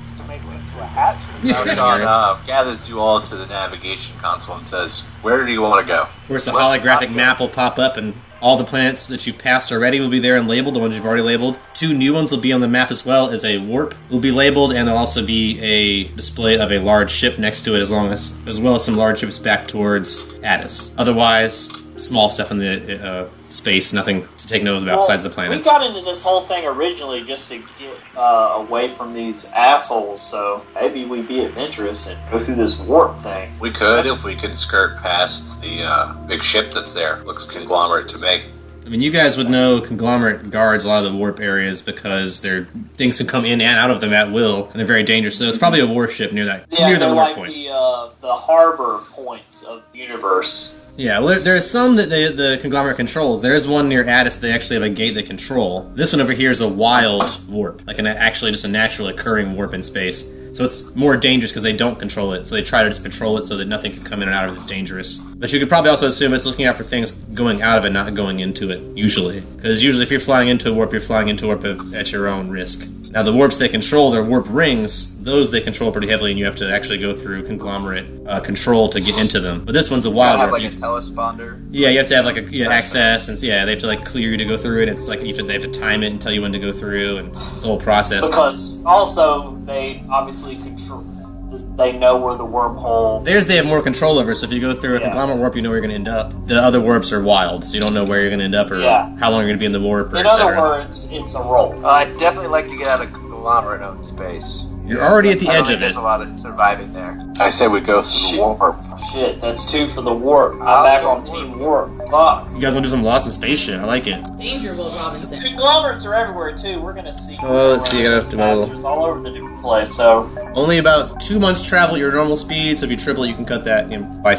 Zaoshan gathers you all to the navigation console and says, "Where do you want to go?" Of course, a holographic map will pop up, and all the planets that you've passed already will be there and labeled, the ones you've already labeled. 2 new ones will be on the map as well, as a warp will be labeled, and there'll also be a display of a large ship next to it, as well as some large ships back towards Addis. Otherwise, small stuff in the space, nothing to take note about besides the planets. We got into this whole thing originally just to get away from these assholes, so maybe we'd be adventurous and go through this warp thing. We could if we could skirt past the big ship that's there. Looks conglomerate to me. I mean, you guys would know Conglomerate guards a lot of the warp areas because things can come in and out of them at will, and they're very dangerous. So it's probably a warship near the warp point. The harbor points of the universe. Yeah, well, there's some that the Conglomerate controls. There is one near Addis they actually have a gate they control. This one over here is a wild warp, like actually just a naturally occurring warp in space. So it's more dangerous because they don't control it. So they try to just patrol it so that nothing can come in and out of it that's dangerous. But you could probably also assume it's looking out for things going out of it, not going into it, usually. Because usually if you're flying into a warp, you're flying into a warp at your own risk. Now the warps they control, they're warp rings. Those they control pretty heavily, and you have to actually go through Conglomerate control to get into them. But this one's a wild warp. You have a telesponder? Yeah, you have to have access, and they have to clear you to go through it. It's like they have to time it and tell you when to go through, and it's a whole process. Because also they obviously control. They know where the wormhole. They have more control over. So if you go through a Conglomerate warp, you know where you're going to end up. The other warps are wild, so you don't know where you're going to end up or how long you're going to be in the warp. Or in other words, it's a roll. I'd definitely like to get out of Conglomerate out in space. You're already at the I don't edge think of there's it. a lot of surviving there. I say we go through the warp. Shit, that's 2 for the warp. I'm back on Team Warp. Fuck. You guys want to do some Lost in Space shit? I like it. Danger, Will Robinson. Conglomerates are everywhere too. We're gonna see. Let's see, I gotta have to model. Bastards all over the new place. So Only about 2 months travel at your normal speed, so if you triple it, you can cut that by a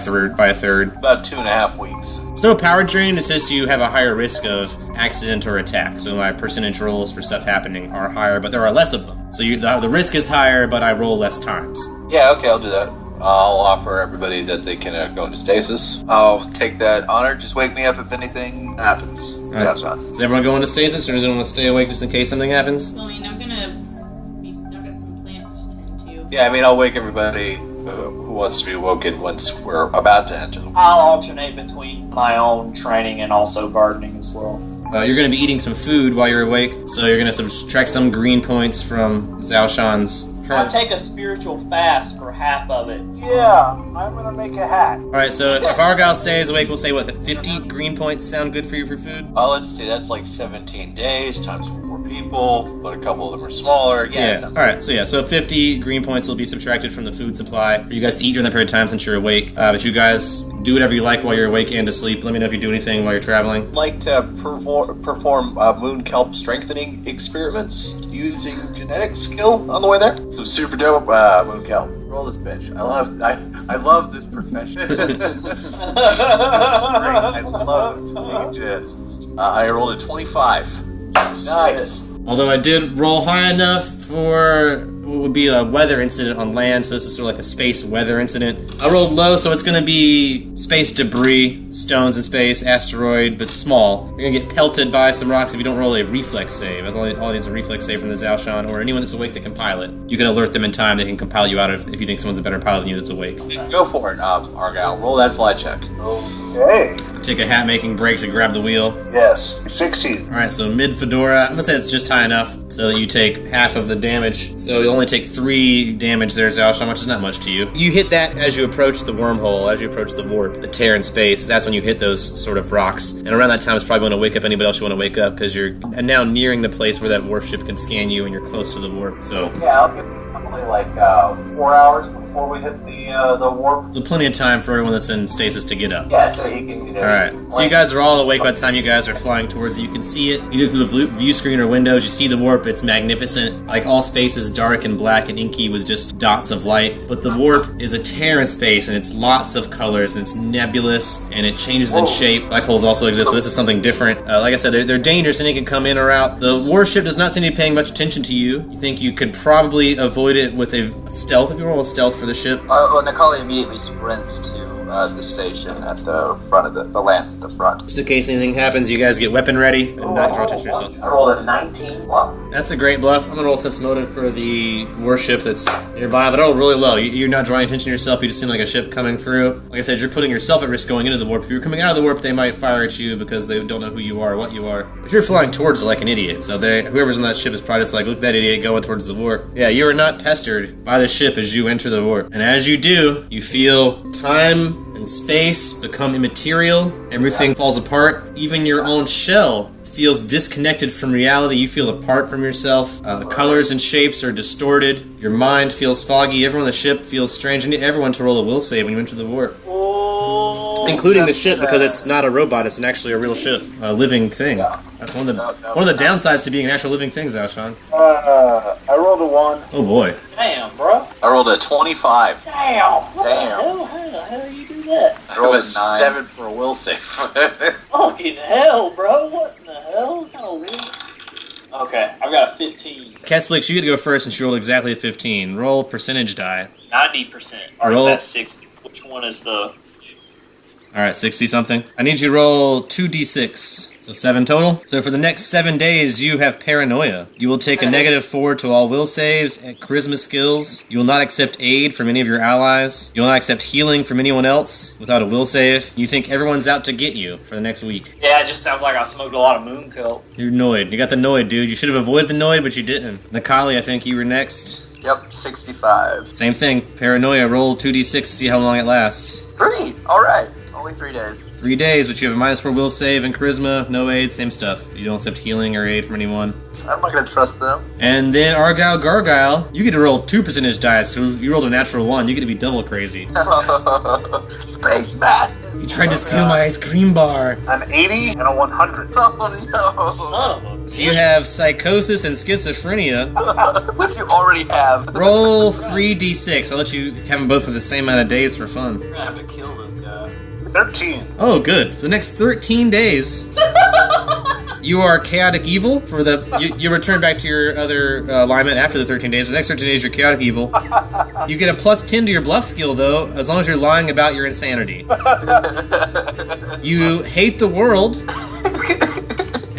third. About 2.5 weeks. There's no power drain, it's just you have a higher risk of accident or attack. So my percentage rolls for stuff happening are higher, but there are less of them. So the risk is higher, but I roll less times. Yeah, okay, I'll do that. I'll offer everybody that they can go into stasis. I'll take that honor. Just wake me up if anything happens. Right. Shots. Does everyone go into stasis, or does anyone want to stay awake just in case something happens? Well, I mean, I've got some plants to tend to. Yeah, I mean, I'll wake everybody who wants to be woken once we're about to enter. I'll alternate between my own training and also gardening as well. You're going to be eating some food while you're awake, so you're going to subtract some green points from Zhao Shan's. I'll take a spiritual fast for half of it. Yeah, I'm gonna make a hat. Alright, so if Argyle stays awake, we'll say, what's it, 50 green points sound good for you for food? Let's see, that's like 17 days times 4 people, but a couple of them are smaller. Yeah. Alright, so 50 green points will be subtracted from the food supply for you guys to eat during that period of time since you're awake. But you guys do whatever you like while you're awake and asleep. Let me know if you do anything while you're traveling. I'd like to perform moon kelp strengthening experiments using genetic skill on the way there. Some super dope moon kelp. Roll this bitch. I love this profession. This is great. I love it. Taking jets. I rolled a 25. Nice. Although I did roll high enough for what would be a weather incident on land, so this is sort of like a space weather incident. I rolled low, so it's going to be space debris, stones in space, asteroid, but small. You're going to get pelted by some rocks if you don't roll a reflex save. That's all it needs a reflex save from the Zhao Shan, or anyone that's awake that can pilot. You can alert them in time, they can compile you out if you think someone's a better pilot than you that's awake. Go for it, Argyle. Roll that fly check. Okay. Take a hat-making break to grab the wheel. Yes, 16. Alright, so mid-fedora, I'm going to say it's just high enough so that you take half of the damage. So you'll only take 3 damage there, Zhao Shan, which is not much to you. You hit that as you approach the wormhole, as you approach the warp, the tear in space. That's when you hit those sort of rocks. And around that time, it's probably going to wake up anybody else you want to wake up, because you're now nearing the place where that warship can scan you and you're close to the warp. So Yeah, I'll give probably like 4 hours before we hit the warp. so plenty of time for everyone that's in stasis to get up. Yeah, so he can. Alright, so you guys are all awake by the time you guys are flying towards it. You can see it either through the view screen or windows. You see the warp, it's magnificent. Like, all space is dark and black and inky with just dots of light. But the warp is a tear in space, and it's lots of colors, and it's nebulous, and it changes in shape. Black holes also exist, but this is something different. Like I said, they're dangerous, and they can come in or out. The warship does not seem to be paying much attention to you. You think you could probably avoid it with a stealth, if you roll a stealth for the ship. Well, Nikali immediately sprints to the station at the front of the lance at the front. Just in case anything happens, you guys get weapon ready and not draw attention to yourself. I rolled a 19 bluff. That's a great bluff. I'm gonna roll sense motive for the warship that's nearby, but I roll really low. You're not drawing attention to yourself. You just seem like a ship coming through. Like I said, you're putting yourself at risk going into the warp. If you're coming out of the warp, they might fire at you because they don't know who you are or what you are. But you're flying towards it like an idiot. So whoever's on that ship is probably just like, look at that idiot going towards the warp. Yeah, you are not pestered by the ship as you enter the warp. And as you do, you feel time and space become immaterial. Everything falls apart. Even your own shell feels disconnected from reality. You feel apart from yourself. The colors and shapes are distorted. Your mind feels foggy. Everyone on the ship feels strange. You need everyone to roll a will save when you enter the warp. Including the ship, because it's not a robot, it's actually a real ship. A living thing. That's one of the downsides to being an actual living thing, Zhao Shan. I rolled a 1. Oh boy. Damn, bro. I rolled a 25. Damn. How the hell you do that? I rolled a 7 for a will save. Fucking hell, bro. What in the hell? What kind of weird? Okay, I've got a 15. Castlix, you get to go first since you rolled exactly a 15. Roll percentage die. 90%. Or Roll. is that 60? Which one is the... Alright, 60-something. I need you to roll 2d6, so 7 total. So for the next 7 days, you have paranoia. You will take a -4 to all will saves and charisma skills. You will not accept aid from any of your allies. You will not accept healing from anyone else without a will save. You think everyone's out to get you for the next week. Yeah, it just sounds like I smoked a lot of moon kelp. You're Noid. You got the Noid, dude. You should have avoided the Noid, but you didn't. Nikali, I think you were next. Yep, 65. Same thing. Paranoia. Roll 2d6 to see how long it lasts. 3! Alright. Only 3 days. 3 days, but you have a -4 will save and charisma, no aid, same stuff. You don't accept healing or aid from anyone. I'm not gonna trust them. And then Argyle Gargyle, you get to roll 2 percentage dice because you rolled a natural 1. You get to be double crazy. Space bat. You tried to steal my ice cream bar. An 80 and a 100. Oh no. So you have psychosis and schizophrenia. What do you already have? Roll 3d6. I'll let you have them both for the same amount of days for fun. We're gonna have to kill this guy. 13. Oh, good. For the next 13 days, you are chaotic evil. For the you return back to your other alignment after the 13 days. For the next 13 days, you're chaotic evil. You get a +10 to your bluff skill, though, as long as you're lying about your insanity. You hate the world.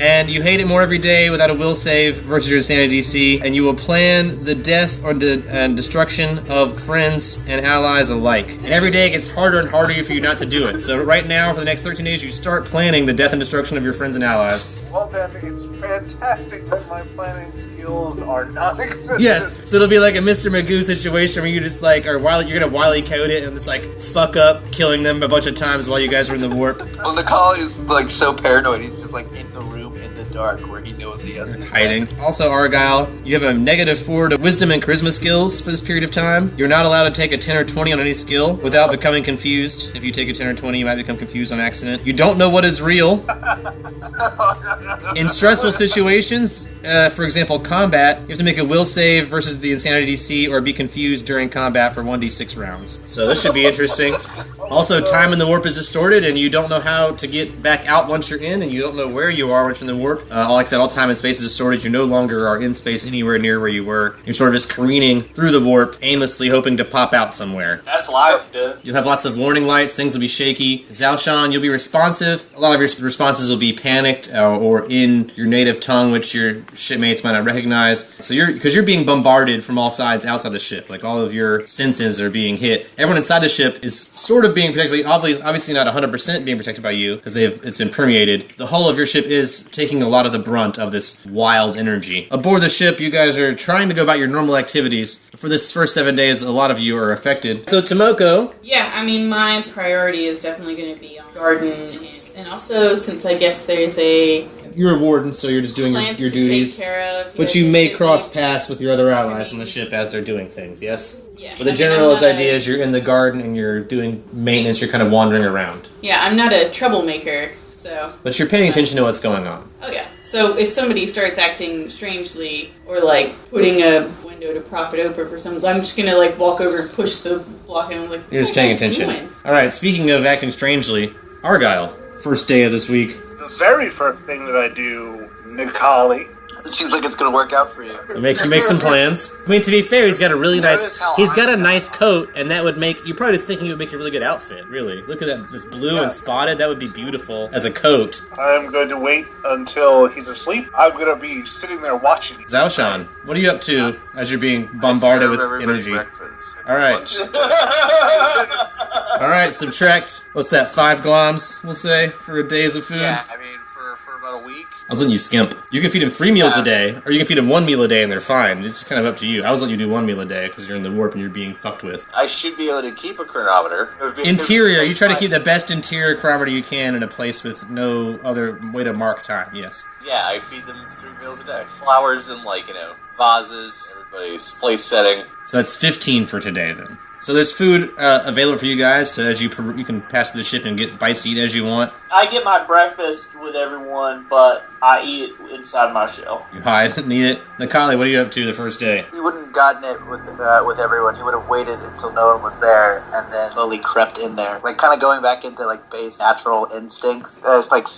And you hate it more every day without a will save versus your insanity DC, and you will plan the death or and destruction of friends and allies alike. And every day it gets harder and harder for you not to do it. So right now, for the next 13 days, you start planning the death and destruction of your friends and allies. Well then, it's fantastic that my planning skills are non-existent. Yes, so it'll be like a Mr. Magoo situation where you just like you're gonna wily code it and just like fuck up, killing them a bunch of times while you guys are in the warp. Well, Nicole is like so paranoid. He's just like in the room in the dark where he knows he has to Hiding. Also, Argyle, you have a -4 to wisdom and charisma skills for this period of time. You're not allowed to take a 10 or 20 on any skill without becoming confused. If you take a 10 or 20, you might become confused on accident. You don't know what is real. In stressful situations, for example, combat, you have to make a will save versus the insanity DC or be confused during combat for 1d6 rounds. So this should be interesting. Also, time in the warp is distorted, and you don't know how to get back out once you're in, and you don't know where you are once you're in the warp. Like I said, all time and space is distorted. You no longer are in space anywhere near where you were. You're sort of just careening through the warp, aimlessly hoping to pop out somewhere. That's life, dude. You'll have lots of warning lights. Things will be shaky. Zalshan, you'll be responsive. A lot of your responses will be panicked or in your native tongue, which your shipmates might not recognize. So because you're being bombarded from all sides outside the ship. Like all of your senses are being hit. Everyone inside the ship is sort of being protected, obviously not 100% being protected by you because it's been permeated. The whole of your ship is taking a lot of the brunt of this wild energy. Aboard the ship, you guys are trying to go about your normal activities. For this first 7 days, a lot of you are affected. So Tomoko. Yeah, I mean, my priority is definitely going to be on garden, and also since I guess there's You're a warden, so you're just doing your duties. Take care of, but you may cross paths with your other allies on the ship as they're doing things, yes? Yeah. But the general idea is you're in the garden and you're doing maintenance, you're kind of wandering around. Yeah, I'm not a troublemaker, so... But you're paying attention to what's going on. Oh yeah. So if somebody starts acting strangely, or like putting a window to prop it open for something, I'm just gonna like walk over and push the block and I'm like, you're just paying attention. Alright, speaking of acting strangely, Argyle, first day of this week. The very first thing that I do, Nikali. It seems like it's gonna work out for you. You make some plans. I mean, to be fair, he's got a really nice coat, and that would make you probably just thinking it would make a really good outfit. Really, look at that, this blue and spotted. That would be beautiful as a coat. I'm going to wait until he's asleep. I'm going to be sitting there watching. Zalshan, what are you up to as you're being bombarded with energy? All right. All right. Subtract. What's that? 5 gloms, we'll say, for days of food. Yeah, I mean for about a week. I was letting you skimp. You can feed them 3 meals a day, or you can feed them 1 meal a day and they're fine. It's kind of up to you. I was letting you do 1 meal a day because you're in the warp and you're being fucked with. I should be able to keep a chronometer. Interior. You try to keep the best interior chronometer you can in a place with no other way to mark time, yes. Yeah, I feed them 3 meals a day. Flowers and vases, everybody's place setting. So that's 15 for today then. So there's food available for you guys to, as you can pass through the ship and get bites to eat as you want. I get my breakfast with everyone, but I eat it inside my shell. You hide and eat it. Nikali, what are you up to the first day? He wouldn't have gotten it with everyone. He would have waited until no one was there and then slowly crept in there. Like kind of going back into base natural instincts. It's like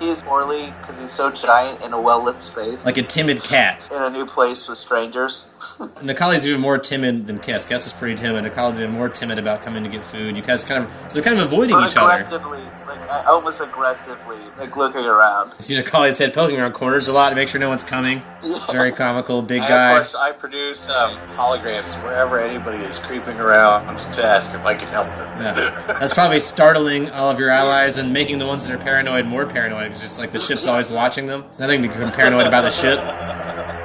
he's poorly because he's so giant in a well-lit space. Like a timid cat. In a new place with strangers. Nikali's even more timid than Kess. Kess was pretty timid. Nikali's even more timid about coming to get food. You guys so they're kind of avoiding each other. Almost aggressively, looking around. You see Nikali's head poking around corners a lot to make sure no one's coming. Yeah. Very comical, big and guy. Of course, I produce holograms wherever anybody is creeping around to ask if I can help them. Yeah. That's probably startling all of your allies and making the ones that are paranoid more paranoid because it's like the ship's always watching them. There's nothing to become paranoid about the ship.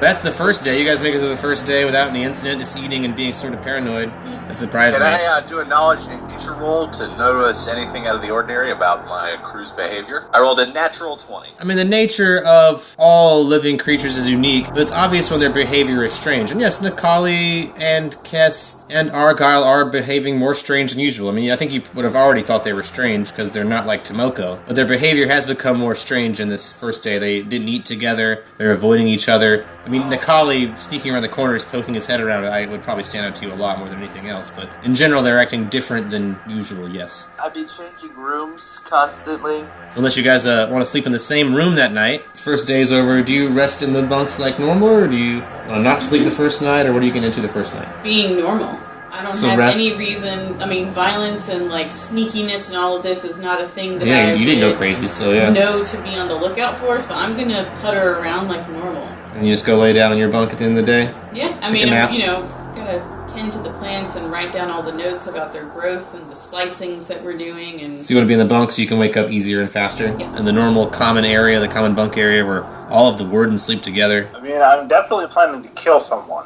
That's the first day. You guys make it to the first day without any incident, just eating and being sort of paranoid. That surprised Can me. I do a knowledge and nature roll to notice anything out of the ordinary about my crew's behavior? I rolled a natural 20. I mean, the nature of all living creatures is unique, but it's obvious when their behavior is strange. And yes, Nikali and Kess and Argyle are behaving more strange than usual. I mean, I think you would have already thought they were strange because they're not like Tomoko. But their behavior has become more strange in this first day. They didn't eat together. They're avoiding each other. I mean, Nikali sneaking around the corners, poking his head around, I would probably stand out to you a lot more than anything else. But in general, they're acting different than usual, yes. I'd be changing rooms constantly. So unless you guys want to sleep in the same room that night, first day's over, do you rest in the bunks like normal, or do you not sleep the first night, or what do you get into the first night? Being normal. I don't So have rest. any reason. I mean, violence and like sneakiness and all of this is not a thing that Yeah, I you didn't go would crazy, so yeah. know to be on the lookout for. So I'm gonna putter around like normal. And you just go lay down in your bunk at the end of the day? Yeah, I Take mean, a nap. gotta tend to the plants and write down all the notes about their growth and the splicings that we're doing. And So you want to be in the bunk so you can wake up easier and faster? Yeah. In the normal common area, the common bunk area where all of the wardens sleep together. I mean, I'm definitely planning to kill someone.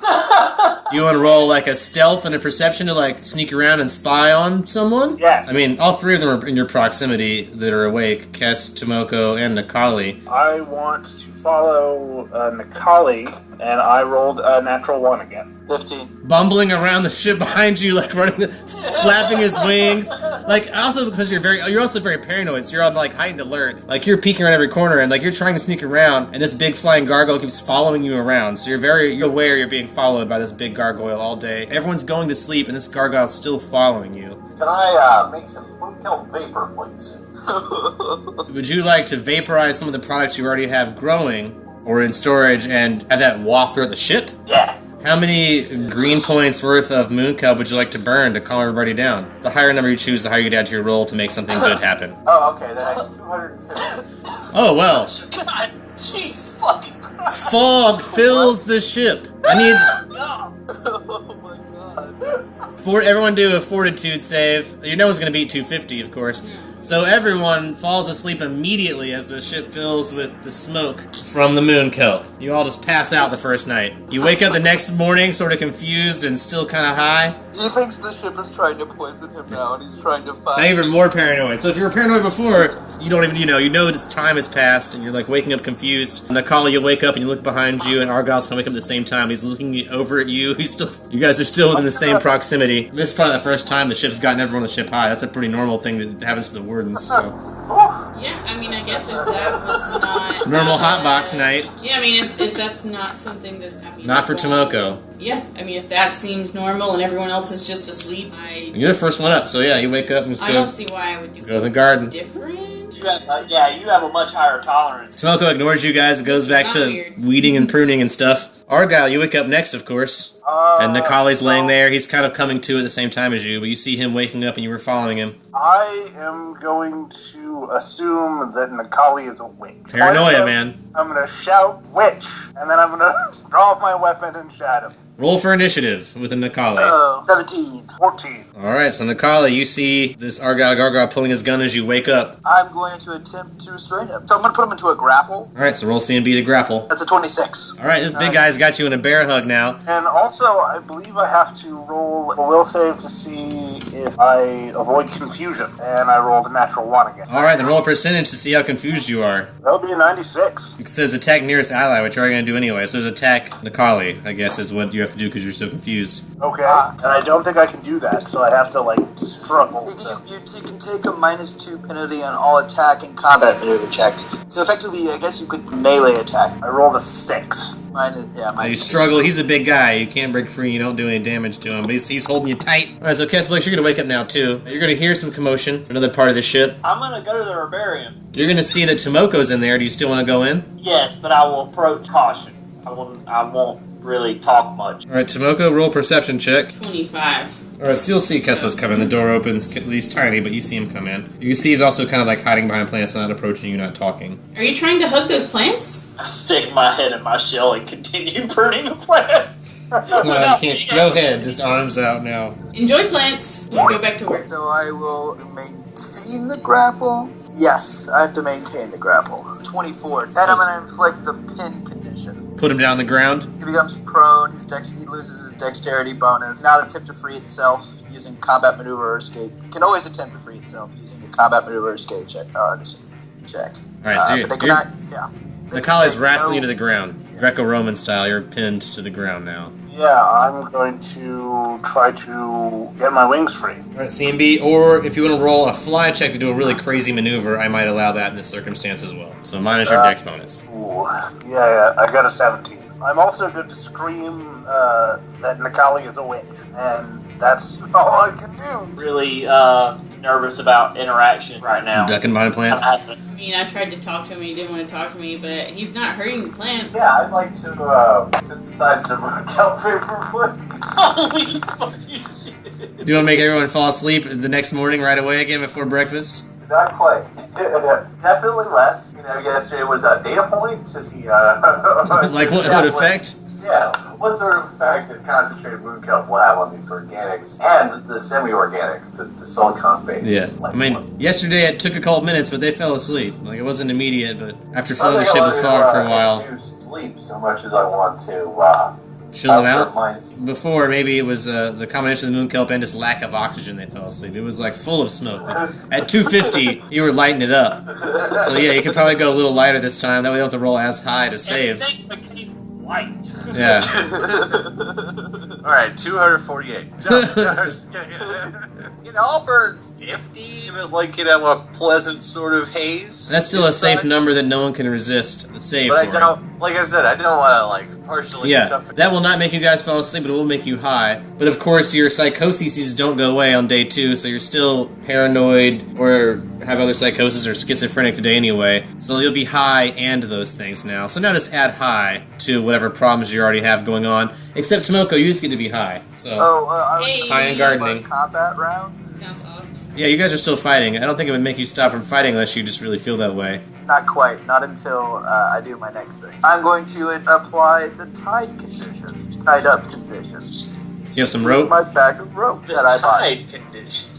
You want to roll like a stealth and a perception to like sneak around and spy on someone? Yes. I mean, all three of them are in your proximity that are awake. Kess, Tomoko, and Nikali. I want to follow Nikali, and I rolled a natural 1 again. 15. Bumbling around the ship behind you, like running, flapping his wings. Like also because you're also very paranoid, so you're on like heightened alert. Like you're peeking around every corner, and like you're trying to sneak around, and this big flying gargoyle keeps following you around. So you're aware you're being followed by this big gargoyle all day. Everyone's going to sleep, and this gargoyle's still following you. Can I make some food kill vapor, please? Would you like to vaporize some of the products you already have growing or in storage and have that waft throughout the ship? Yeah. How many green points worth of moon cub would you like to burn to calm everybody down? The higher number you choose, the higher you get add to your roll to make something good happen. Oh, okay, then I have 250. Oh, well. God, jeez, fucking Christ. Fog fills the ship. I need Oh my god. for everyone do a fortitude save. No one's going to beat 250, of course. So everyone falls asleep immediately as the ship fills with the smoke from the moon kelp. You all just pass out the first night. You wake up the next morning sort of confused and still kind of high. He thinks the ship is trying to poison him now, and he's trying to find... Now even more paranoid. So if you were paranoid before, you don't even, you know this time has passed, and you're like waking up confused. Nikali, you wake up and you look behind you, and Argyle's gonna wake up at the same time. He's looking over at you. You guys are still within the same proximity. This is probably the first time the ship's gotten everyone on the ship high. That's a pretty normal thing that happens to the wardens. So yeah, I mean, I guess if that was not normal hotbox night. Yeah, I mean, if that's not something that's Not for Tomoko. Yeah, I mean, if that seems normal and everyone else is just asleep, You're the first one up, so yeah, you wake up and just I don't see why I would do go to the garden. different. You have a much higher tolerance. Tomoko ignores you guys. It goes back Not to weird. weeding and pruning and stuff. Argyle, you wake up next, of course. And Nikali's laying there. He's kind of coming to at the same time as you, but you see him waking up and you were following him. I am going to assume that Nikali is awake. Paranoia, man. I'm going to shout, witch, and then I'm going to draw my weapon and shot him. Roll for initiative with a Nikali. Oh, 17. 14. Alright, so Nikali, you see this Argyle Gargoyle pulling his gun as you wake up. I'm going to attempt to restrain him. So I'm going to put him into a grapple. Alright, so roll C&B to grapple. That's a 26. Alright, this big guy's got you in a bear hug now. And also, I believe I have to roll a will save to see if I avoid confusion. And I rolled a natural 1 again. Alright, then roll a percentage to see how confused you are. That would be a 96. It says attack nearest ally, which you're going to do anyway. So it's attack Nikali, I guess, is what you have to do because you're so confused. Okay. And I don't think I can do that, so I have to, struggle. You can take a -2 penalty on all attack and combat maneuver checks. So effectively, I guess you could melee attack. I rolled a 6. Now you struggle. He's a big guy. You can't break free. You don't do any damage to him. But he's holding you tight. All right, so Kessblix, you're going to wake up now, too. You're going to hear some commotion from another part of the ship. I'm gonna go to the herbarium. You're going to see that Tomoko's in there. Do you still want to go in? Yes, but I will approach caution. I won't really talk much. All right, Tomoko, roll a perception check. 25. All right, so you'll see Kessblix come in. The door opens. He's tiny, but you see him come in. You can see he's also kind of like hiding behind plants, not approaching you, not talking. Are you trying to hug those plants? I stick my head in my shell and continue pruning the plant. No, you can't. Go ahead. Just arms out now. Enjoy plants. We'll go back to work. So I will maintain the grapple. Yes, I have to maintain the grapple. 24. And I'm going to inflict the pin condition. condition. Put him down on the ground. He becomes prone. He loses his dexterity bonus. Not attempt to free itself using combat maneuver or escape. Can always attempt to free itself using a combat maneuver or escape check. Check. All right, so but they cannot. Yeah. Macaulay's wrestling you to the ground, Greco-Roman style. You're pinned to the ground now. Yeah, I'm going to try to get my wings free. All right, CMB, or if you want to roll a fly check to do a really crazy maneuver, I might allow that in this circumstance as well. So minus your dex bonus. Ooh, yeah, I got a 17. I'm also going to scream that Macaulay is a witch, and that's all I can do. Really nervous about interaction right now. Ducking behind plants. I mean, I tried to talk to him, he didn't want to talk to me, but he's not hurting the plants. Yeah, I'd like to synthesize some kelp paperwood. Holy fucking shit. Do you want to make everyone fall asleep the next morning right away again before breakfast? Not quite. Definitely less. Yesterday was a data point to see. Like what effect? Yeah, what sort of effect that concentrated moon kelp will have on these organics and the semi-organic, the silicon base. Yeah, I mean, yesterday it took a couple minutes, but they fell asleep. Like, it wasn't immediate, but after filling the ship with fog for a while. Sleep so much as I want to. Chill them out? Before, maybe it was the combination of the moon kelp and just lack of oxygen they fell asleep. It was like full of smoke. At 250, you were lighting it up. So yeah, you could probably go a little lighter this time. That way you don't have to roll as high to save. White. Yeah. Alright, 248. I'll burn 50, like, a pleasant sort of haze. That's still a safe number that no one can resist the save But for. I don't, like I said, I don't want to, partially suffocate. That will not make you guys fall asleep, but it will make you high. But of course, your psychoses don't go away on day 2, so you're still paranoid or have other psychosis or schizophrenic today anyway. So you'll be high and those things now. So now just add high to whatever problems you already have going on. Except Tomoko, you just get to be high. So high and gardening. Combat round. Sounds awesome. Yeah, you guys are still fighting. I don't think it would make you stop from fighting unless you just really feel that way. Not quite. Not until I do my next thing. I'm going to apply the tied condition. Tied up condition. So you have some rope? My bag of rope that I bought. Tied condition.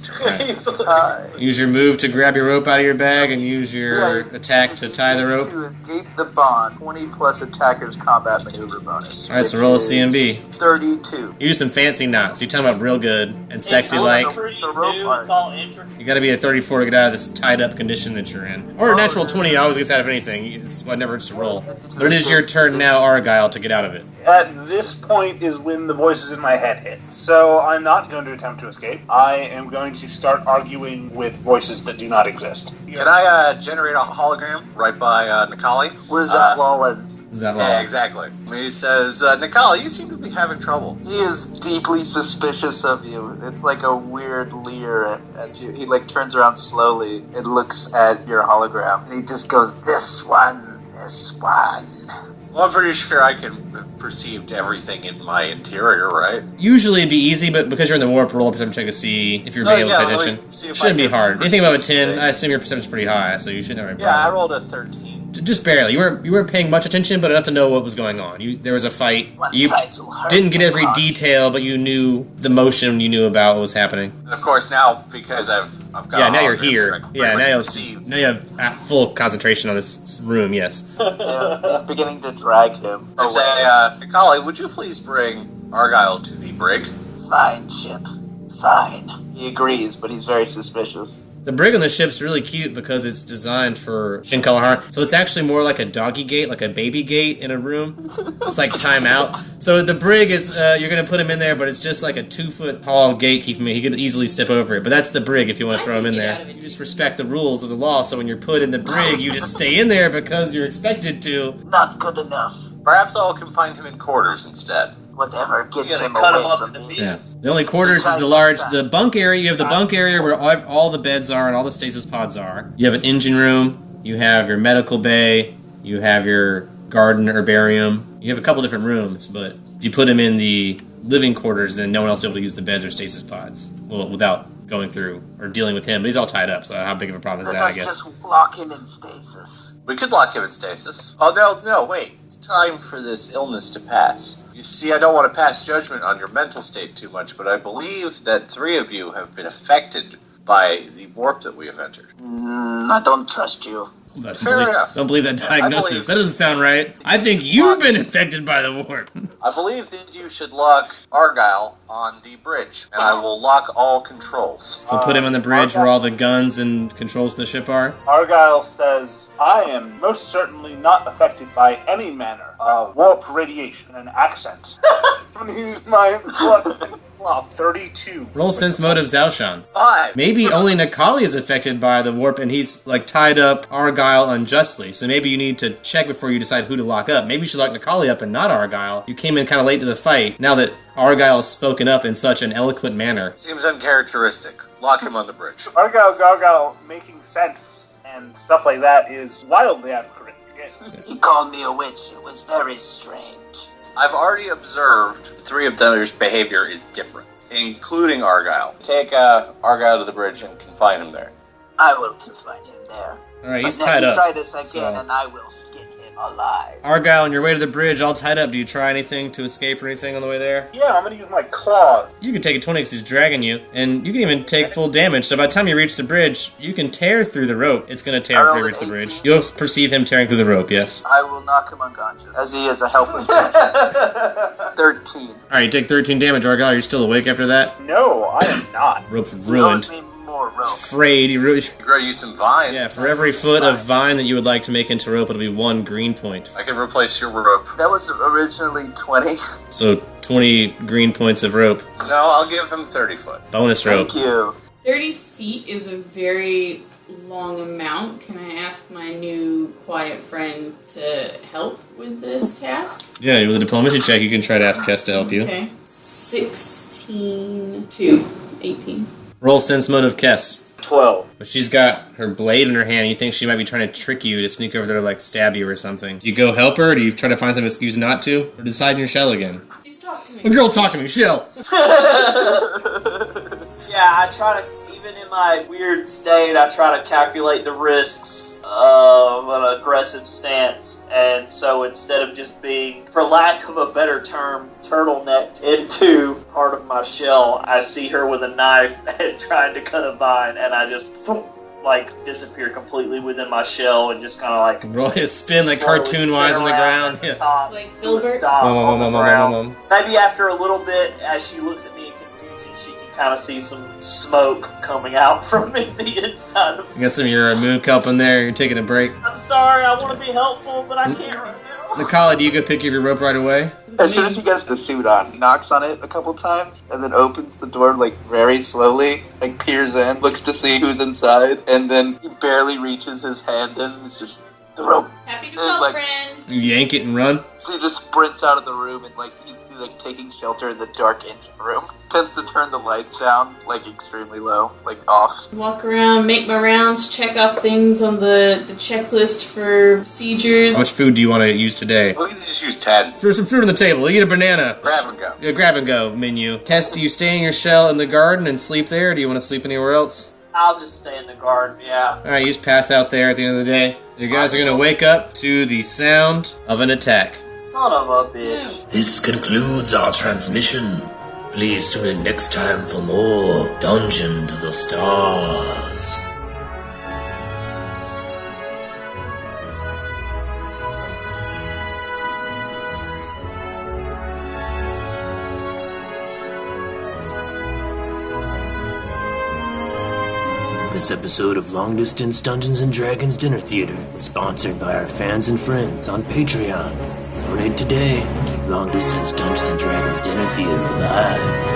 Use your move to grab your rope out of your bag and use your attack to tie the rope. To escape the bond, 20 plus attacker's combat maneuver bonus. Alright, so roll a CMB. 32. You do some fancy knots. You tell them up real good and sexy like. The rope It's all intricate. You gotta be a 34 to get out of this tied up condition that you're in. Or a natural 20 always gets out of anything. It's what never hurts to roll. But it is your turn now, Argyle, to get out of it. At this point is when the voices in my head hit. So I'm not going to attempt to escape. I am going to start arguing with voices that do not exist. Can I generate a hologram right by Macaulay? What is that, Lawless? Is that Yeah, exactly. I mean, he says, Macaulay, you seem to be having trouble. He is deeply suspicious of you. It's like a weird leer at you. He turns around slowly and looks at your hologram. And he just goes, this one. Well, I'm pretty sure I can have perceived everything in my interior, right? Usually it'd be easy, but because you're in the warp, roll a perception check to see if you're able to pay attention. Shouldn't be hard. Anything above a 10, I assume your perception's pretty high, so you shouldn't have any problem. Yeah, I rolled a 13. Just barely. You weren't paying much attention, but enough to know what was going on. There was a fight. You didn't get every detail, but you knew the motion. You knew about what was happening. And of course, now because I've got. Yeah, now you're here. Yeah, now you have full concentration on this room. Yes. Yeah, it's beginning to drag him. I say, Macaulay, would you please bring Argyle to the brig? Fine, Chip. Fine. He agrees, but he's very suspicious. The brig on the ship's really cute because it's designed for Shin Kalaharn. So it's actually more like a doggy gate, like a baby gate in a room. It's like time out. So the brig is, you're going to put him in there, but it's just like a 2-foot tall gate. He could easily step over it. But that's the brig if you want to throw him in there. You just respect the rules of the law. So when you're put in the brig, you just stay in there because you're expected to. Not good enough. Perhaps I'll confine him in quarters instead. Whatever gets him cut away him up from into me. Yeah. The only quarters is the bunk area. You have the bunk area where all the beds are and all the stasis pods are. You have an engine room. You have your medical bay. You have your garden herbarium. You have a couple different rooms, but if you put him in the living quarters, then no one else will be able to use the beds or stasis pods. Well, without going through or dealing with him. But he's all tied up, so how big of a problem is that, I guess? Just lock him in stasis. We could lock him in stasis. Oh, no, wait. It's time for this illness to pass. You see, I don't want to pass judgment on your mental state too much, but I believe that 3 of you have been affected by the warp that we have entered. I don't trust you. Fair enough. Don't believe that diagnosis. That doesn't sound right. I think you've been infected by the warp. I believe that you should lock Argyle on the bridge, and I will lock all controls. So put him on the bridge where all the guns and controls of the ship are? Argyle says, I am most certainly not affected by any manner of warp radiation and accent. I'm going to use my plus 32. Roll sense motive Zaoshan. 5. Maybe only Nakali is affected by the warp and he's like tied up Argyle unjustly. So maybe you need to check before you decide who to lock up. Maybe you should lock Nakali up and not Argyle. You came in kind of late to the fight. Now that Argyle has spoken up in such an eloquent manner. Seems uncharacteristic. Lock him on the bridge. Argyle Gargyle making sense and stuff like that is wildly accurate. He called me a witch. It was very strange. I've already observed 3 of their behavior is different, including Argyle. Take Argyle to the bridge and confine him there. I will confine him there. Alright, he's But tied then up. try this again, so- and I will skin him alive. Argyle, on your way to the bridge, all tied up. Do you try anything to escape or anything on the way there? Yeah, I'm going to use my claws. You can take a 20 because he's dragging you, and you can even take full damage. So by the time you reach the bridge, you can tear through the rope. It's going to tear before you reach the bridge. You'll perceive him tearing through the rope, yes. I will knock him unconscious, as he is a helpless wretch. 13. Alright, you take 13 damage, Argyle. You're still awake after that? No, I am not. Rope's He owes ruined. me more rope. It's frayed. You really... Grow you some vine. Yeah, for every foot of vine that you would like to make into rope, it'll be 1 green point. I can replace your rope. That was originally 20. So 20 green points of rope. No, I'll give him 30 foot. Bonus rope. Thank you. 30 feet is a very long amount. Can I ask my new quiet friend to help with this task? Yeah, with a diplomacy check, you can try to ask Kess to help you. Okay. 16 to 18. Roll sense motive Kess. 12. But she's got her blade in her hand. You think she might be trying to trick you to sneak over there, like stab you or something. Do you go help her? Or do you try to find some excuse not to? Or decide in your shell again? Just talk to me. The girl, talk to me, shell. Yeah, I try to, even in my weird state, I try to calculate the risks of an aggressive stance. And so instead of just being, for lack of a better term, turtlenecked into part of my shell, I see her with a knife and trying to cut a vine, and I just disappear completely within my shell and just kind of like Roll a spin like slowly cartoon-wise spin on the around ground. at the Yeah. top Like to a Filbert? stop on the ground. Mum. Maybe after a little bit, as she looks at me in confusion, she can kind of see some smoke coming out from the inside of me. You got some of your moon kelp in there. You're taking a break. I'm sorry, I want to be helpful, but I can't right now. Nakali, do you go pick up your rope right away? As soon as he gets the suit on, he knocks on it a couple times, and then opens the door, like, very slowly, like, peers in, looks to see who's inside, and then he barely reaches his hand in, it's just, the rope. Happy to And, help, like, friend. You yank it and run? So he just sprints out of the room, and, like, he's like, taking shelter in the dark engine room. Tends to turn the lights down, like, extremely low, like, off. Walk around, make my rounds, check off things on the checklist for procedures. How much food do you want to use today? We can just use 10. There's some fruit on the table. Eat a banana. Grab and go. Yeah, grab and go menu. Kess, do you stay in your shell in the garden and sleep there, or do you want to sleep anywhere else? I'll just stay in the garden, yeah. Alright, you just pass out there at the end of the day. You guys are going to wake up to the sound of an attack. Son of a bitch. This concludes our transmission. Please tune in next time for more Dungeon to the Stars. This episode of Long Distance Dungeons & Dragons Dinner Theater was sponsored by our fans and friends on Patreon. Donate today. Keep Long Distance Dungeons & Dragons Dinner Theater alive.